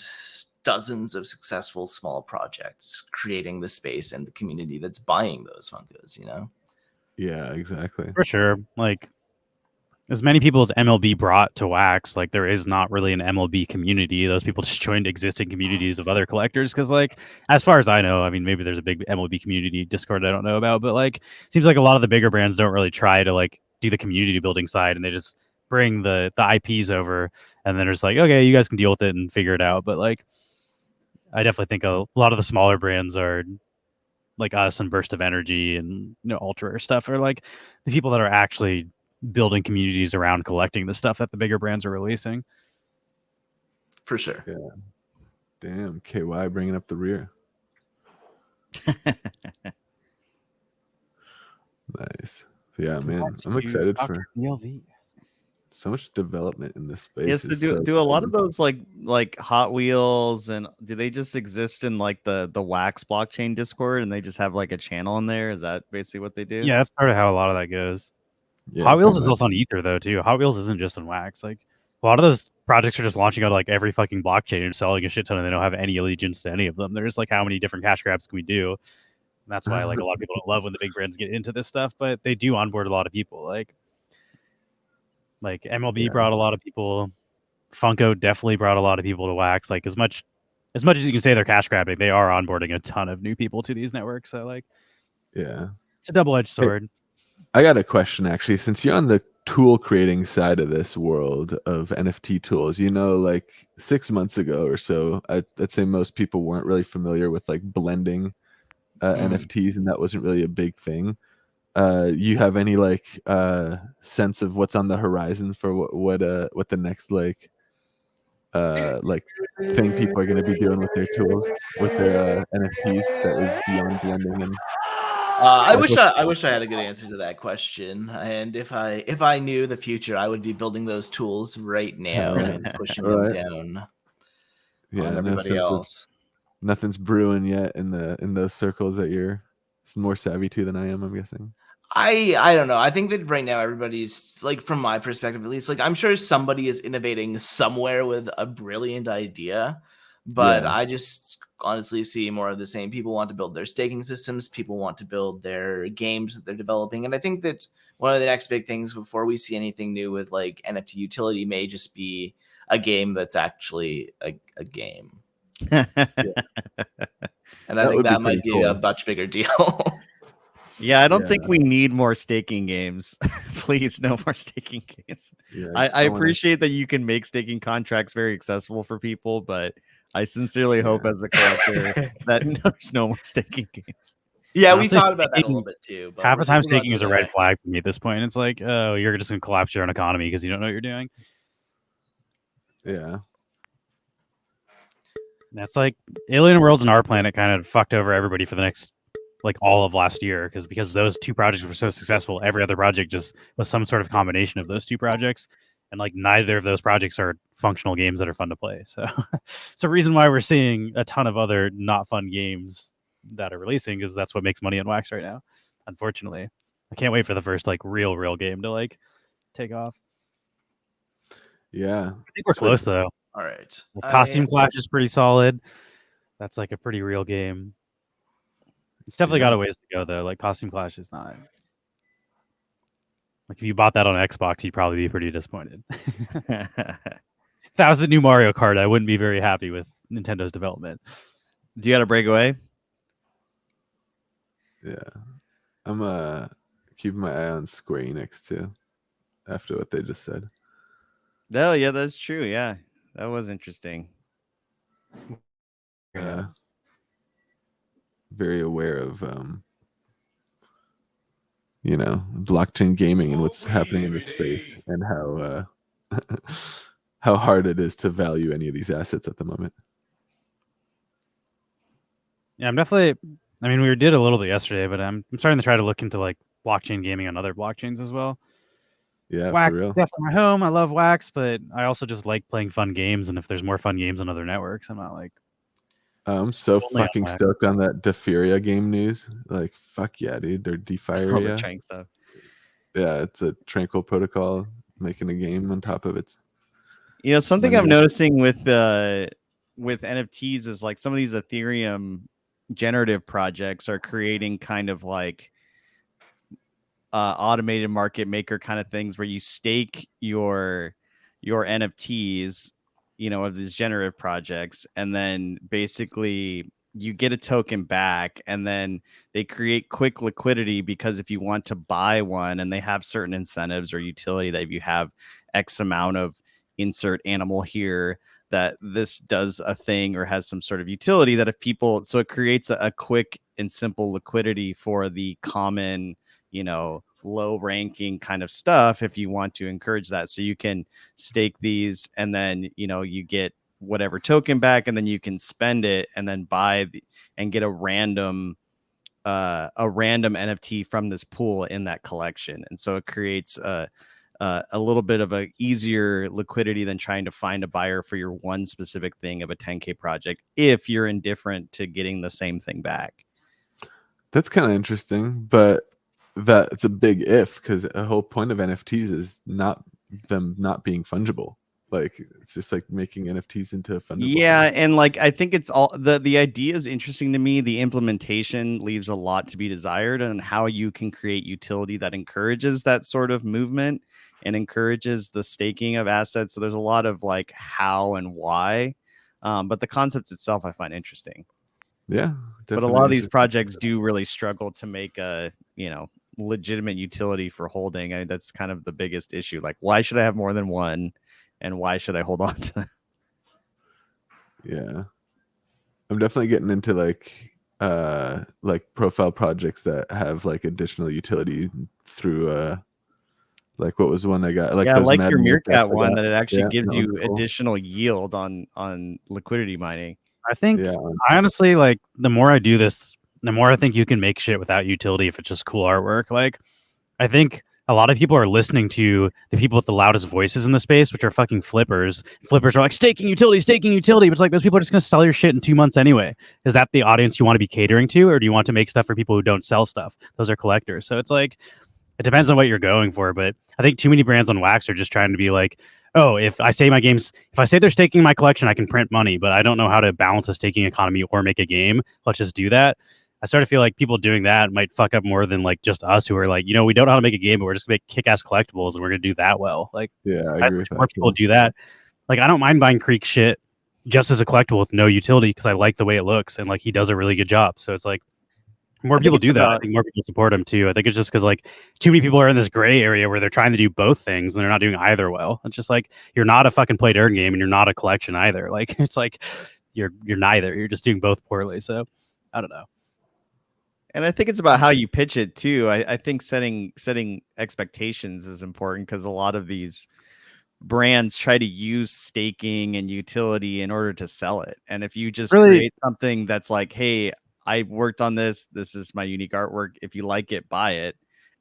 dozens of successful small projects creating the space and the community that's buying those Funkos. Yeah, exactly. For sure. Like, as many people as MLB brought to Wax, like there is not really an MLB community. Those people just joined existing communities of other collectors. Because, like, as far as I know, I mean, maybe there's a big MLB community Discord I don't know about, but like, seems like a lot of the bigger brands don't really try to like do the community building side, and they just bring the IPs over, and then it's like, okay, you guys can deal with it and figure it out. But like, I definitely think a lot of the smaller brands are like us and Burst of Energy and Ultra Rare stuff are like the people that are actually building communities around collecting the stuff that the bigger brands are releasing. For sure. Yeah. Damn, KY bringing up the rear. Nice. Yeah, man. I'm excited for ELV. so much development in this space. Yes, to do a lot of those like Hot Wheels, and do they just exist in like the Wax blockchain Discord and they just have like a channel in there? Is that basically what they do? Yeah, that's part of how a lot of that goes. Yeah, Hot Wheels pretty is much. also on Ether though too. Hot Wheels isn't just on Wax. Like a lot of those projects are just launching out like every fucking blockchain and selling a shit ton, and they don't have any allegiance to any of them. They're just like, how many different cash grabs can we do? And that's why like a lot of people don't love when the big brands get into this stuff, but they do onboard a lot of people. Like MLB Yeah. brought a lot of people. Funko definitely brought a lot of people to Wax. Like as much as you can say they're cash grabbing, they are onboarding a ton of new people to these networks. So like, Yeah. it's a double-edged Hey, sword. I got a question actually. Since you're on the tool creating side of this world of NFT tools, like 6 months ago or so, I'd say most people weren't really familiar with like blending NFTs, and that wasn't really a big thing. You have any like sense of what's on the horizon for what the next like thing people are going to be doing with their tools, with their NFTs that is beyond blending and I like wish what? I wish I had a good answer to that question. And if I knew the future, I would be building those tools right now and pushing them Right. down Yeah, on no everybody sense of else. nothing's brewing yet in those circles that you're more savvy to than I am, I'm guessing. I don't know. I think that right now everybody's like, from my perspective at least, like I'm sure somebody is innovating somewhere with a brilliant idea, but Yeah. I just honestly see more of the same. People want to build their staking systems, people want to build their games that they're developing, and I think that one of the next big things before we see anything new with like NFT utility may just be a game that's actually a game. And I That think would be that might pretty be a cool. much bigger deal. Yeah, I don't Yeah. think we need more staking games. Please, no more staking games. Yeah. I wanna- appreciate that you can make staking contracts very accessible for people, but I sincerely hope Yeah. as a collector that there's no more staking games. Yeah, we Honestly, thought about that a staking- little bit too, but half we're the time thinking about staking is a doing red that. flag for me at this point. It's like, oh, you're just gonna collapse your own economy because you don't know what you're doing. Yeah. That's like Alien Worlds and Our Planet kind of fucked over everybody for the next like all of last year because those two projects were so successful. Every other project just was some sort of combination of those two projects, and like neither of those projects are functional games that are fun to play. So, it's a reason why we're seeing a ton of other not fun games that are releasing because that's what makes money on Wax right now. Unfortunately, I can't wait for the first like real game to like take off. Yeah. I think we're It's pretty close though. All right. Costume Clash is pretty solid. That's like a pretty real game. It's definitely got Yeah. a ways to go though. Like Costume Clash is not. Like if you bought that on Xbox, you'd probably be pretty disappointed. If that was the new Mario Kart, I wouldn't be very happy with Nintendo's development. Do you got to break away? Yeah. I'm keeping my eye on Square Enix too, after what they just said. Oh, yeah, that's true. Yeah, that was interesting. Very aware of blockchain gaming and what's happening in this space, and how how hard it is to value any of these assets at the moment. Yeah, I'm definitely. I mean, we did a little bit yesterday, but I'm starting to try to look into like blockchain gaming on other blockchains as well. Yeah, Wax for real. is definitely my home. I love Wax, but I also just like playing fun games. And if there's more fun games on other networks, I'm not like. I'm so Only on fucking Wax. stoked on that Deferia game news. Like, fuck yeah, dude. Or All the Defiria. Trank stuff. Yeah, it's a Tranquil protocol making a game on top of its. You know, something money. I'm noticing with NFTs is like some of these Ethereum generative projects are creating kind of like automated market maker kind of things where you stake your NFTs, of these generative projects, and then basically you get a token back, and then they create quick liquidity because if you want to buy one, and they have certain incentives or utility that if you have X amount of insert animal here, that this does a thing or has some sort of utility that if people, so it creates a quick and simple liquidity for the common, low ranking kind of stuff if you want to encourage that. So you can stake these and then, you get whatever token back and then you can spend it and then and get a random NFT from this pool in that collection. And so it creates a little bit of a easier liquidity than trying to find a buyer for your one specific thing of a 10K project if you're indifferent to getting the same thing back. That's kind of interesting, but that it's a big if, because the whole point of NFTs is not them not being fungible. Like it's just like making NFTs into a fungible Yeah, thing. and like I think it's all the idea is interesting to me. The implementation leaves a lot to be desired, and how you can create utility that encourages that sort of movement and encourages the staking of assets. So there's a lot of like how and why, but the concept itself I find interesting. Yeah, But a lot of these projects do really struggle to make a legitimate utility for holding. That's kind of the biggest issue. Like, why should I have more than one, and why should I hold on to them? Yeah, I'm definitely getting into like profile projects that have like additional utility through like what was the one I got? Like those like your Madden Meerkat I one got. that it actually Yeah, gives that you one's cool. additional yield on liquidity mining. I think Yeah, I honestly like the more I do this, the more I think you can make shit without utility if it's just cool artwork. Like I think a lot of people are listening to the people with the loudest voices in the space, which are fucking flippers. Flippers are like staking utility, but it's like those people are just gonna sell your shit in 2 months anyway. Is that the audience you want to be catering to, or do you want to make stuff for people who don't sell stuff? Those are collectors. So it's like it depends on what you're going for, but I think too many brands on Wax are just trying to be like, oh, if I say they're staking my collection, I can print money, but I don't know how to balance a staking economy or make a game. Let's just do that. I sort of feel like people doing that might fuck up more than like just us who are like, we don't know how to make a game, but we're just gonna make kick-ass collectibles and we're gonna do that well. Like, yeah, I I agree wish with more that. people do that. Like, I don't mind buying Creek shit just as a collectible with no utility because I like the way it looks and like he does a really good job. So it's like more I think people it's do that. I about think more people support him too. I think it's just because like too many people are in this gray area where they're trying to do both things and they're not doing either well. It's just like you're not a fucking play to earn game and you're not a collection either. Like it's like you're neither. You're just doing both poorly. So I don't know. And I think it's about how you pitch it too. I think setting expectations is important because a lot of these brands try to use staking and utility in order to sell it. And if you just Really, create something that's like, hey, I worked on this. This is my unique artwork. If you like it, buy it.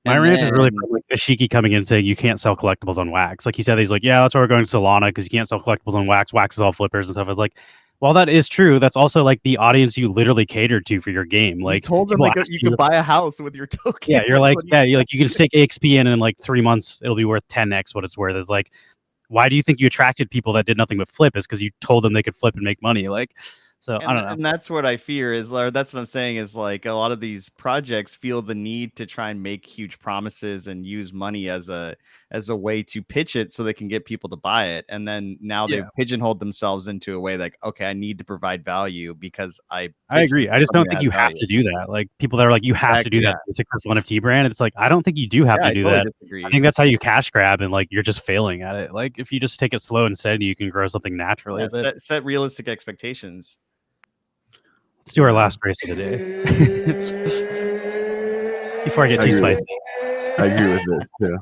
my And rant is really then from like Ashiki coming in saying you can't sell collectibles on Wax. Like he said, he's like, yeah, that's why we're going to Solana because you can't sell collectibles on Wax. Wax is all flippers and stuff. I was like, well, that is true. That's also like the audience you literally catered to for your game. you Like told them people like ask you could buy a house with your token. yeah, you're That's like, what yeah, you're like you can stake AXP in and in like 3 months it'll be worth 10x what it's worth. It's like, why do you think you attracted people that did nothing but flip? Is because you told them they could flip and make money. Like, so I don't know. And that's what I fear is, or that's what I'm saying is like a lot of these projects feel the need to try and make huge promises and use money as a way to pitch it so they can get people to buy it. And then now they've pigeonholed themselves into a way like, okay, I need to provide value because I agree. I just don't think you have to do that. Like people that are like, you have to do that. It's a successful NFT brand. It's like, I don't think you do have to do that. Disagree. I think that's how you cash grab and like you're just failing at it. Like if you just take it slow and steady, you can grow something naturally. Set realistic expectations. Let's do our last race of the day. Before I get too spicy. I agree with this too.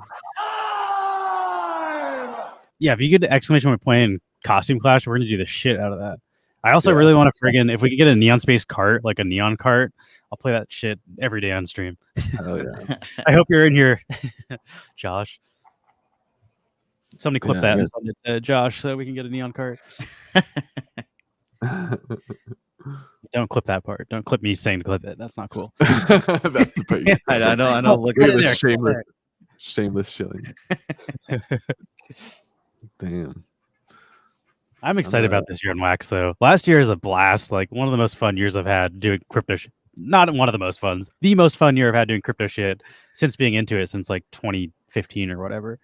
Yeah, if you get the exclamation point playing Costume Clash, we're gonna do the shit out of that. I also really want to friggin' if we could get a neon space cart, like a neon cart, I'll play that shit every day on stream. Oh yeah. I hope you're in here, Josh. Somebody clip that and send it to Josh so we can get a neon cart. Don't clip that part. Don't clip me saying to clip it. That's not cool. That's the part. I know. Look at this shameless shilling. Damn. I'm excited about this year on Wax though. Last year is a blast. Like one of the most fun years I've had doing crypto. Not one of the most fun. The most fun year I've had doing crypto shit since being into it since like 2015 or whatever.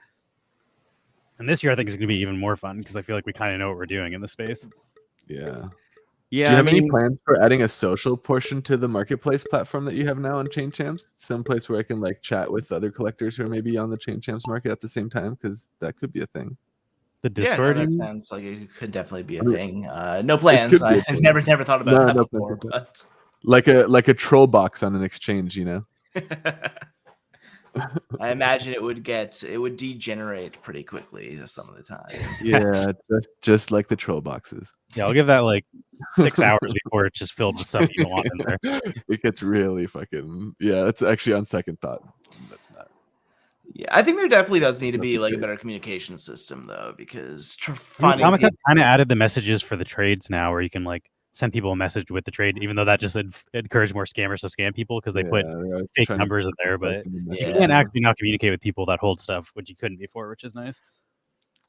And this year I think is going to be even more fun because I feel like we kind of know what we're doing in the space. Yeah. Yeah. Do you have any plans for adding a social portion to the marketplace platform that you have now on Chain Champs? Some place where I can like chat with other collectors who are maybe on the Chain Champs market at the same time, because that could be a thing. The Discord. Yeah, no, that sounds like it could definitely be a thing. No plans. I've never thought about that before. But like a troll box on an exchange, you know. I imagine it would degenerate pretty quickly some of the time. Yeah, just like the troll boxes. Yeah, I'll give that like 6 hours before it's just filled with stuff you don't want in there. It gets really fucking That's actually on second thought. That's not. Yeah, I think there definitely does need to be like a better communication system though, because Comic-Con kind of added the messages for the trades now, where you can like send people a message with the trade, even though that just encouraged more scammers to scam people because they put fake numbers in there. But you can actually now communicate with people that hold stuff, which you couldn't before, which is nice.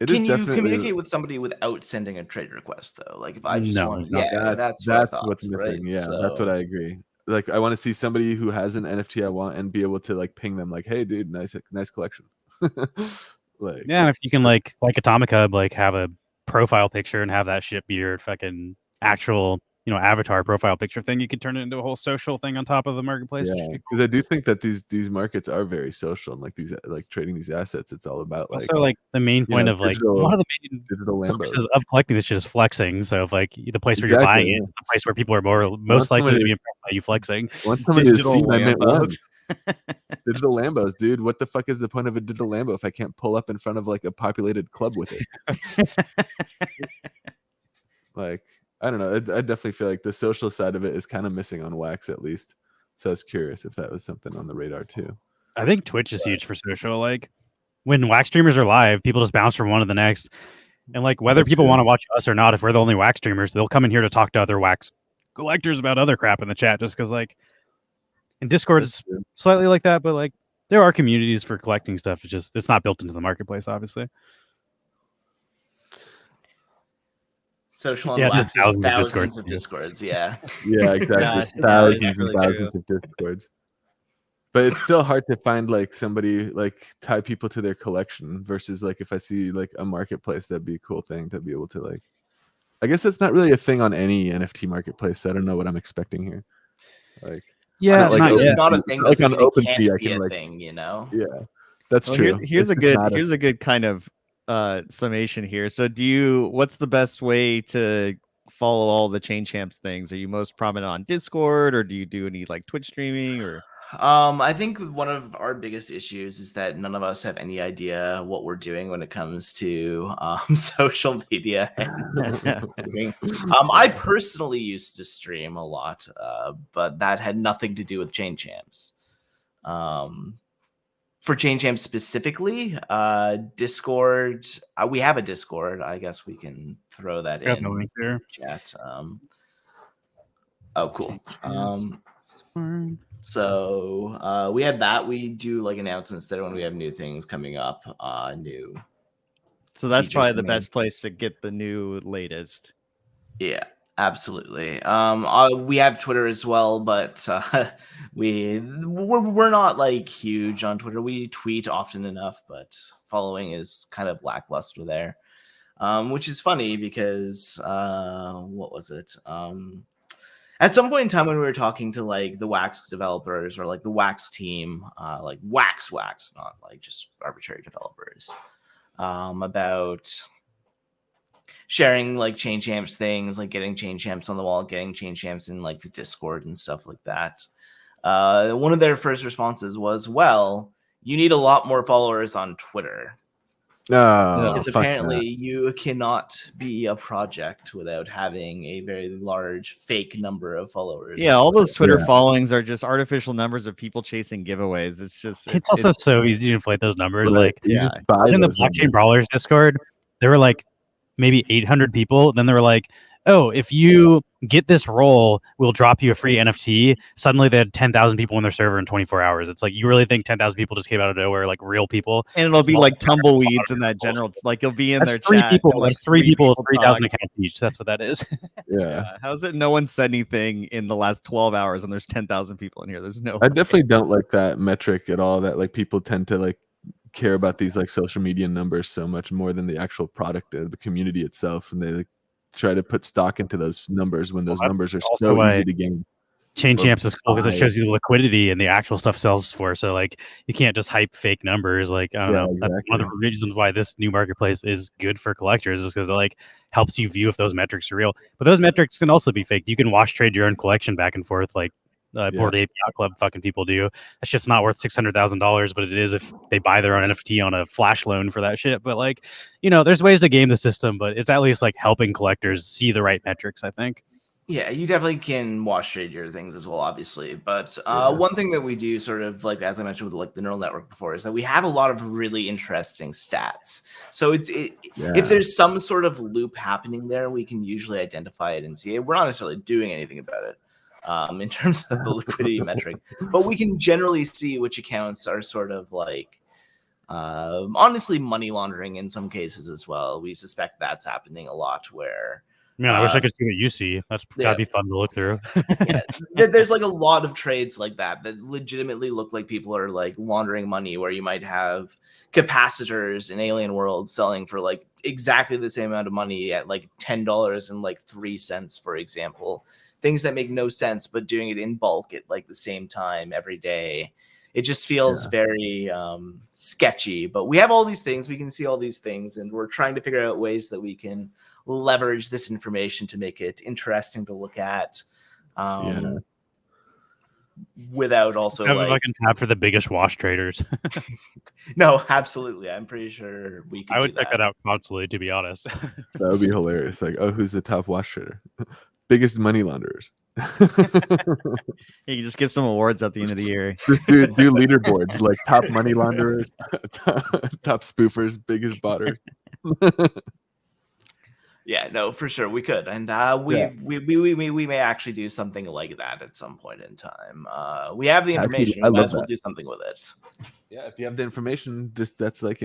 Can you communicate with somebody without sending a trade request though? Like if I just want, that's what's missing. Right? Yeah, so that's what I agree. Like I want to see somebody who has an NFT I want and be able to like ping them like, hey dude, nice collection. Like yeah, if you can like Atomic Hub, like have a profile picture and have that shit be your fucking actual avatar profile picture thing, you could turn it into a whole social thing on top of the marketplace. Yeah, because I do think that these markets are very social, and like these like trading these assets, it's all about like also like the main point of like one of the main digital Lambos of collecting this shit is flexing. So if like the place where you're buying it is the place where people are most likely to be impressed by you flexing. Want somebody to see my mint ones. Digital Lambos, dude. What the fuck is the point of a digital Lambo if I can't pull up in front of like a populated club with it? Like I don't know. I definitely feel like the social side of it is kind of missing on Wax, at least. So I was curious if that was something on the radar too. I think Twitch is huge for social. Like when Wax streamers are live, people just bounce from one to the next. And like whether people want to watch us or not, if we're the only Wax streamers, they'll come in here to talk to other Wax collectors about other crap in the chat. Just because like, and Discord is slightly like that, but like there are communities for collecting stuff. It's not built into the marketplace, obviously. Social and Wax is thousands of Discords. Yeah. Yeah, exactly. Thousands and thousands of Discords. But it's still hard to find like somebody like tie people to their collection versus like if I see like a marketplace, that'd be a cool thing to be able to like. I guess that's not really a thing on any NFT marketplace. So I don't know what I'm expecting here. Like yeah, it's not a thing. Like on OpenSea, I can like thing, Yeah, that's true. Here's a good kind of summation here. So what's the best way to follow all the Chain Champs things? Are you most prominent on Discord, or do you do any like Twitch streaming? Or I think one of our biggest issues is that none of us have any idea what we're doing when it comes to social media and streaming. I personally used to stream a lot, but that had nothing to do with Chain Champs. For Chain Champs specifically, Discord, we have a Discord. I guess we can throw that in the chat. Oh, cool. So we have that. We do like announcements there when we have new things coming up. So that's probably the best place to get the new latest. Yeah, absolutely. We have Twitter as well, but we're not like huge on Twitter. We tweet often enough, but following is kind of lackluster there, which is funny because what was it? At some point in time when we were talking to like the Wax developers or like the Wax team, like Wax, not like just arbitrary developers, about sharing like Chain Champs things, like getting Chain Champs on the wall, getting Chain Champs in like the Discord and stuff like that. One of their first responses was, well, you need a lot more followers on Twitter. Because apparently you cannot be a project without having a very large fake number of followers. Yeah, all those Twitter followings are just artificial numbers of people chasing giveaways. It's also so easy to inflate those numbers. Right. Like in the Blockchain Brawlers Discord, there were like maybe 800 people. Then they were like, oh, if you get this role, we'll drop you a free NFT. Suddenly they had 10,000 people in their server in 24 hours. It's like, you really think 10,000 people just came out of nowhere, like real people? And it'll be like tumbleweeds in that general, like you'll be in their three chat. People, like three people, 3,000 accounts each. That's what that is. Yeah. How's it no one said anything in the last 12 hours and there's 10,000 people in here? There's no. I definitely don't like that metric at all, that like people tend to like care about these like social media numbers so much more than the actual product or the community itself. And they like, try to put stock into those numbers when those numbers are so easy to gain. Chain Champs is cool because it shows you the liquidity and the actual stuff sells for. So like you can't just hype fake numbers. Like I don't know. Exactly. That's one of the reasons why this new marketplace is good for collectors, is because it like helps you view if those metrics are real. But those metrics can also be fake. You can wash trade your own collection back and forth, like Bored Ape Yacht Club fucking people do. That shit's not worth $600,000, but it is if they buy their own NFT on a flash loan for that shit. But like, there's ways to game the system, but it's at least like helping collectors see the right metrics, I think. Yeah, you definitely can wash trade your things as well, obviously. But one thing that we do sort of like, as I mentioned with like the neural network before, is that we have a lot of really interesting stats. So if there's some sort of loop happening there, we can usually identify it and see it. We're not necessarily doing anything about it in terms of the liquidity metric, but we can generally see which accounts are sort of like honestly money laundering in some cases as well. We suspect that's happening a lot where. Man, I wish I could see what you see. That's gotta be fun to look through. Yeah, there's like a lot of trades like that legitimately look like people are like laundering money, where you might have capacitors in Alien World selling for like exactly the same amount of money at like $10 and like 3 cents, for example. Things that make no sense, but doing it in bulk at like the same time every day. It just feels very sketchy. But we have all these things, we can see all these things, and we're trying to figure out ways that we can leverage this information to make it interesting to look at without also have a fucking tab for the biggest wash traders. No, absolutely. I'm pretty sure we could. I would check that out constantly, to be honest. That would be hilarious. Like, oh, who's the top wash trader? Biggest money launderers. You just get some awards at the end of the year. do leaderboards like top money launderers, top spoofers, biggest botters. Yeah, no, for sure we could, and we may actually do something like that at some point in time. We have the information. We might as well do something with it. Yeah, if you have the information, just that's like,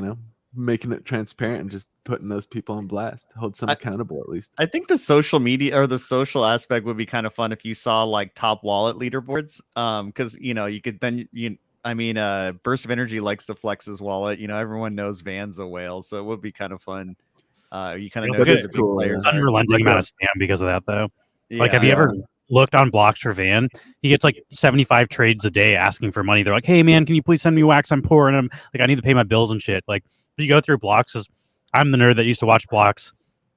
making it transparent and just putting those people on blast, hold some accountable at least. I think the social media or the social aspect would be kind of fun if you saw like top wallet leaderboards. Because you could then Burst of Energy likes to flex his wallet. Everyone knows Van's a whale, so it would be kind of fun. You kind of know the big players. Unrelenting amount of spam because of that, though. Yeah. Like, have you ever looked on blocks for Van? He gets like 75 trades a day asking for money. They're like, "Hey man, can you please send me wax? I'm poor and I'm like, I need to pay my bills and shit." Like, you go through blocks, because I'm the nerd that used to watch blocks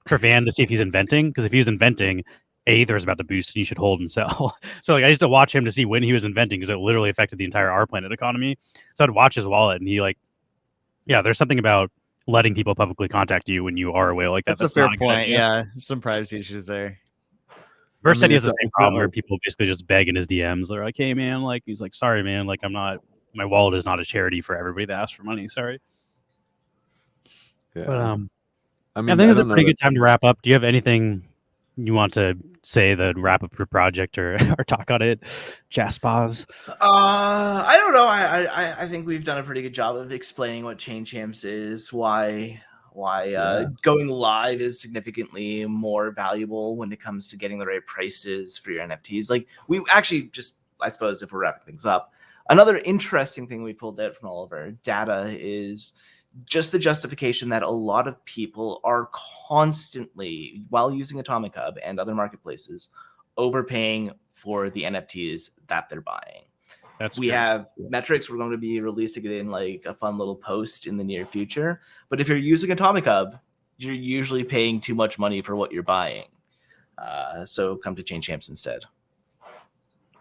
for Van to see if he's inventing. Because if he was inventing, Aether's about to boost and you should hold and sell. So like, I used to watch him to see when he was inventing, because it literally affected the entire R Planet economy. So I'd watch his wallet, and he there's something about letting people publicly contact you when you are a whale like that. That's a fair point. Yeah, some privacy issues there. Burst said he has the same problem where people basically just beg in his DMs. They're like, "Hey man, like," he's like, "Sorry man, like my wallet is not a charity for everybody that asks for money. Sorry." Yeah. But I think it's a pretty good time to wrap up. Do you have anything you want to say to wrap up your project or talk on it, Jaspws? I don't know. I think we've done a pretty good job of explaining what Chain Champs is, why going live is significantly more valuable when it comes to getting the right prices for your NFTs. Like, we actually just, I suppose, if we're wrapping things up, another interesting thing we pulled out from all of our data is just the justification that a lot of people are constantly, while using Atomic Hub and other marketplaces, overpaying for the NFTs that they're buying. We have metrics. We're going to be releasing it in like a fun little post in the near future. But if you're using Atomic Hub, you're usually paying too much money for what you're buying. So come to Chain Champs instead.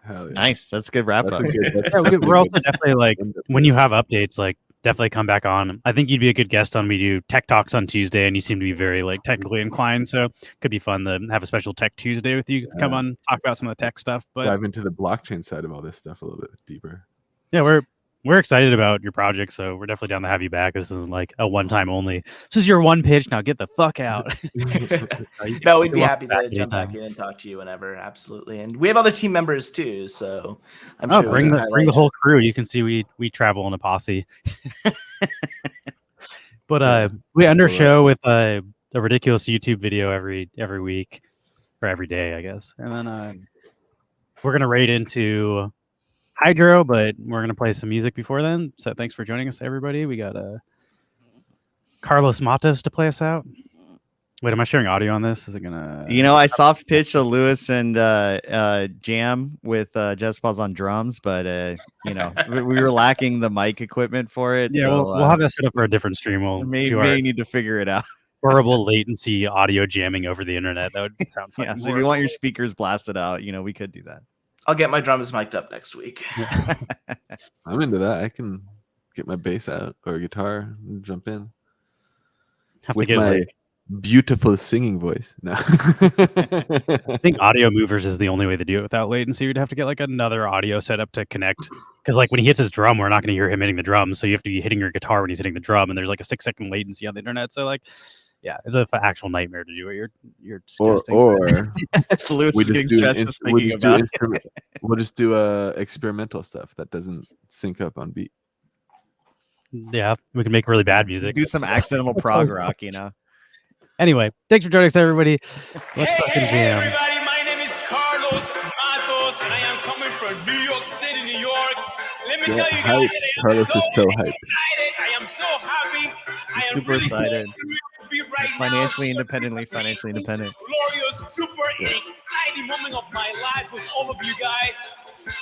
Hell yeah. Nice. That's a good wrap up. We're also definitely like, when you have updates, like, definitely come back on. I think you'd be a good guest on. We do Tech Talks on Tuesday, and you seem to be very like technically inclined, so it could be fun to have a special Tech Tuesday with you. Come on, talk about some of the tech stuff. But dive into the blockchain side of all this stuff a little bit deeper. Yeah, we're excited about your project, so we're definitely down to have you back. This isn't like a one-time only. This is your one pitch. Now get the fuck out. No, we'd be happy to jump back in and talk to you whenever. Absolutely. And we have other team members too, so I'm sure bring the whole crew. You can see we travel in a posse. But we end our show with a ridiculous YouTube video every week or every day, I guess. And then we're gonna raid into Hydro, but we're gonna play some music before then. So thanks for joining us, everybody. We got Carlos Matos to play us out. Wait, am I sharing audio on this? Is it gonna? I soft pitched a Lewis and Jam with Jaspws on drums, but we were lacking the mic equipment for it. Yeah, so, we'll have that set up for a different stream. We'll may need to figure it out. Horrible latency audio jamming over the internet. That would sound fun. Yeah, so if you want your speakers blasted out, we could do that. I'll get my drums mic'd up next week. I'm into that. I can get my bass out or guitar and jump in Have with to get my like beautiful singing voice. No. I think audio movers is the only way to do it without latency. You'd have to get like another audio setup to connect. Because like when he hits his drum, we're not going to hear him hitting the drum. So you have to be hitting your guitar when he's hitting the drum, and there's like a 6-second latency on the internet. So like, yeah, it's an actual nightmare to do what you're suggesting. Lewis we is getting just do stressed just thinking about it. We'll just do experimental stuff that doesn't sync up on beat. Yeah, we can make really bad music. Do some accidental prog rock, you know. Anyway, thanks for joining us, everybody. Let's fucking Hey, jam. everybody, my name is Carlos Matos, and I am coming from New York City, New York. Let me Yeah, tell you hype. guys that I am Carlos so is so hyped. excited. I am so happy. I am super really excited. to be right He's now. financially So independent. this is an amazing, glorious, super exciting moment of my life with all of you guys.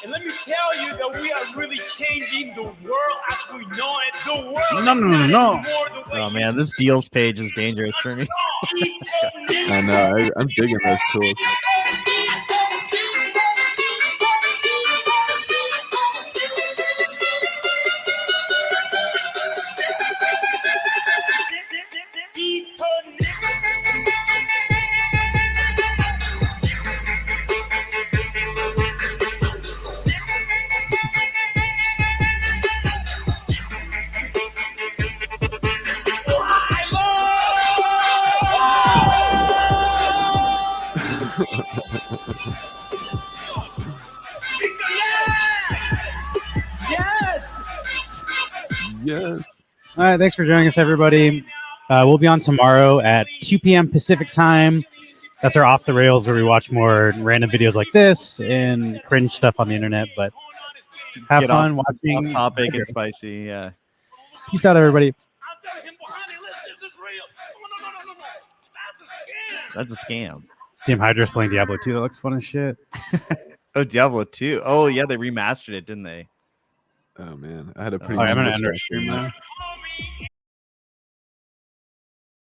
And let me tell you that we are really changing the world as we know it. The world No. is not anymore the way Oh it man, used this deals page is dangerous for me. to be. I know. I'm digging those tools. Yes. All right, thanks for joining us, everybody. We'll be on tomorrow at 2 p.m. Pacific time. That's our Off the Rails, where we watch more random videos like this and cringe stuff on the internet. But have Get fun off watching. topic and spicy. Yeah. Peace out, everybody. That's a scam. Team Hydra's playing Diablo 2. That looks fun as shit. Oh, Diablo 2. Oh yeah, they remastered it, didn't they? Oh man, I had a pretty. I'm gonna good end our stretch stream in that. now.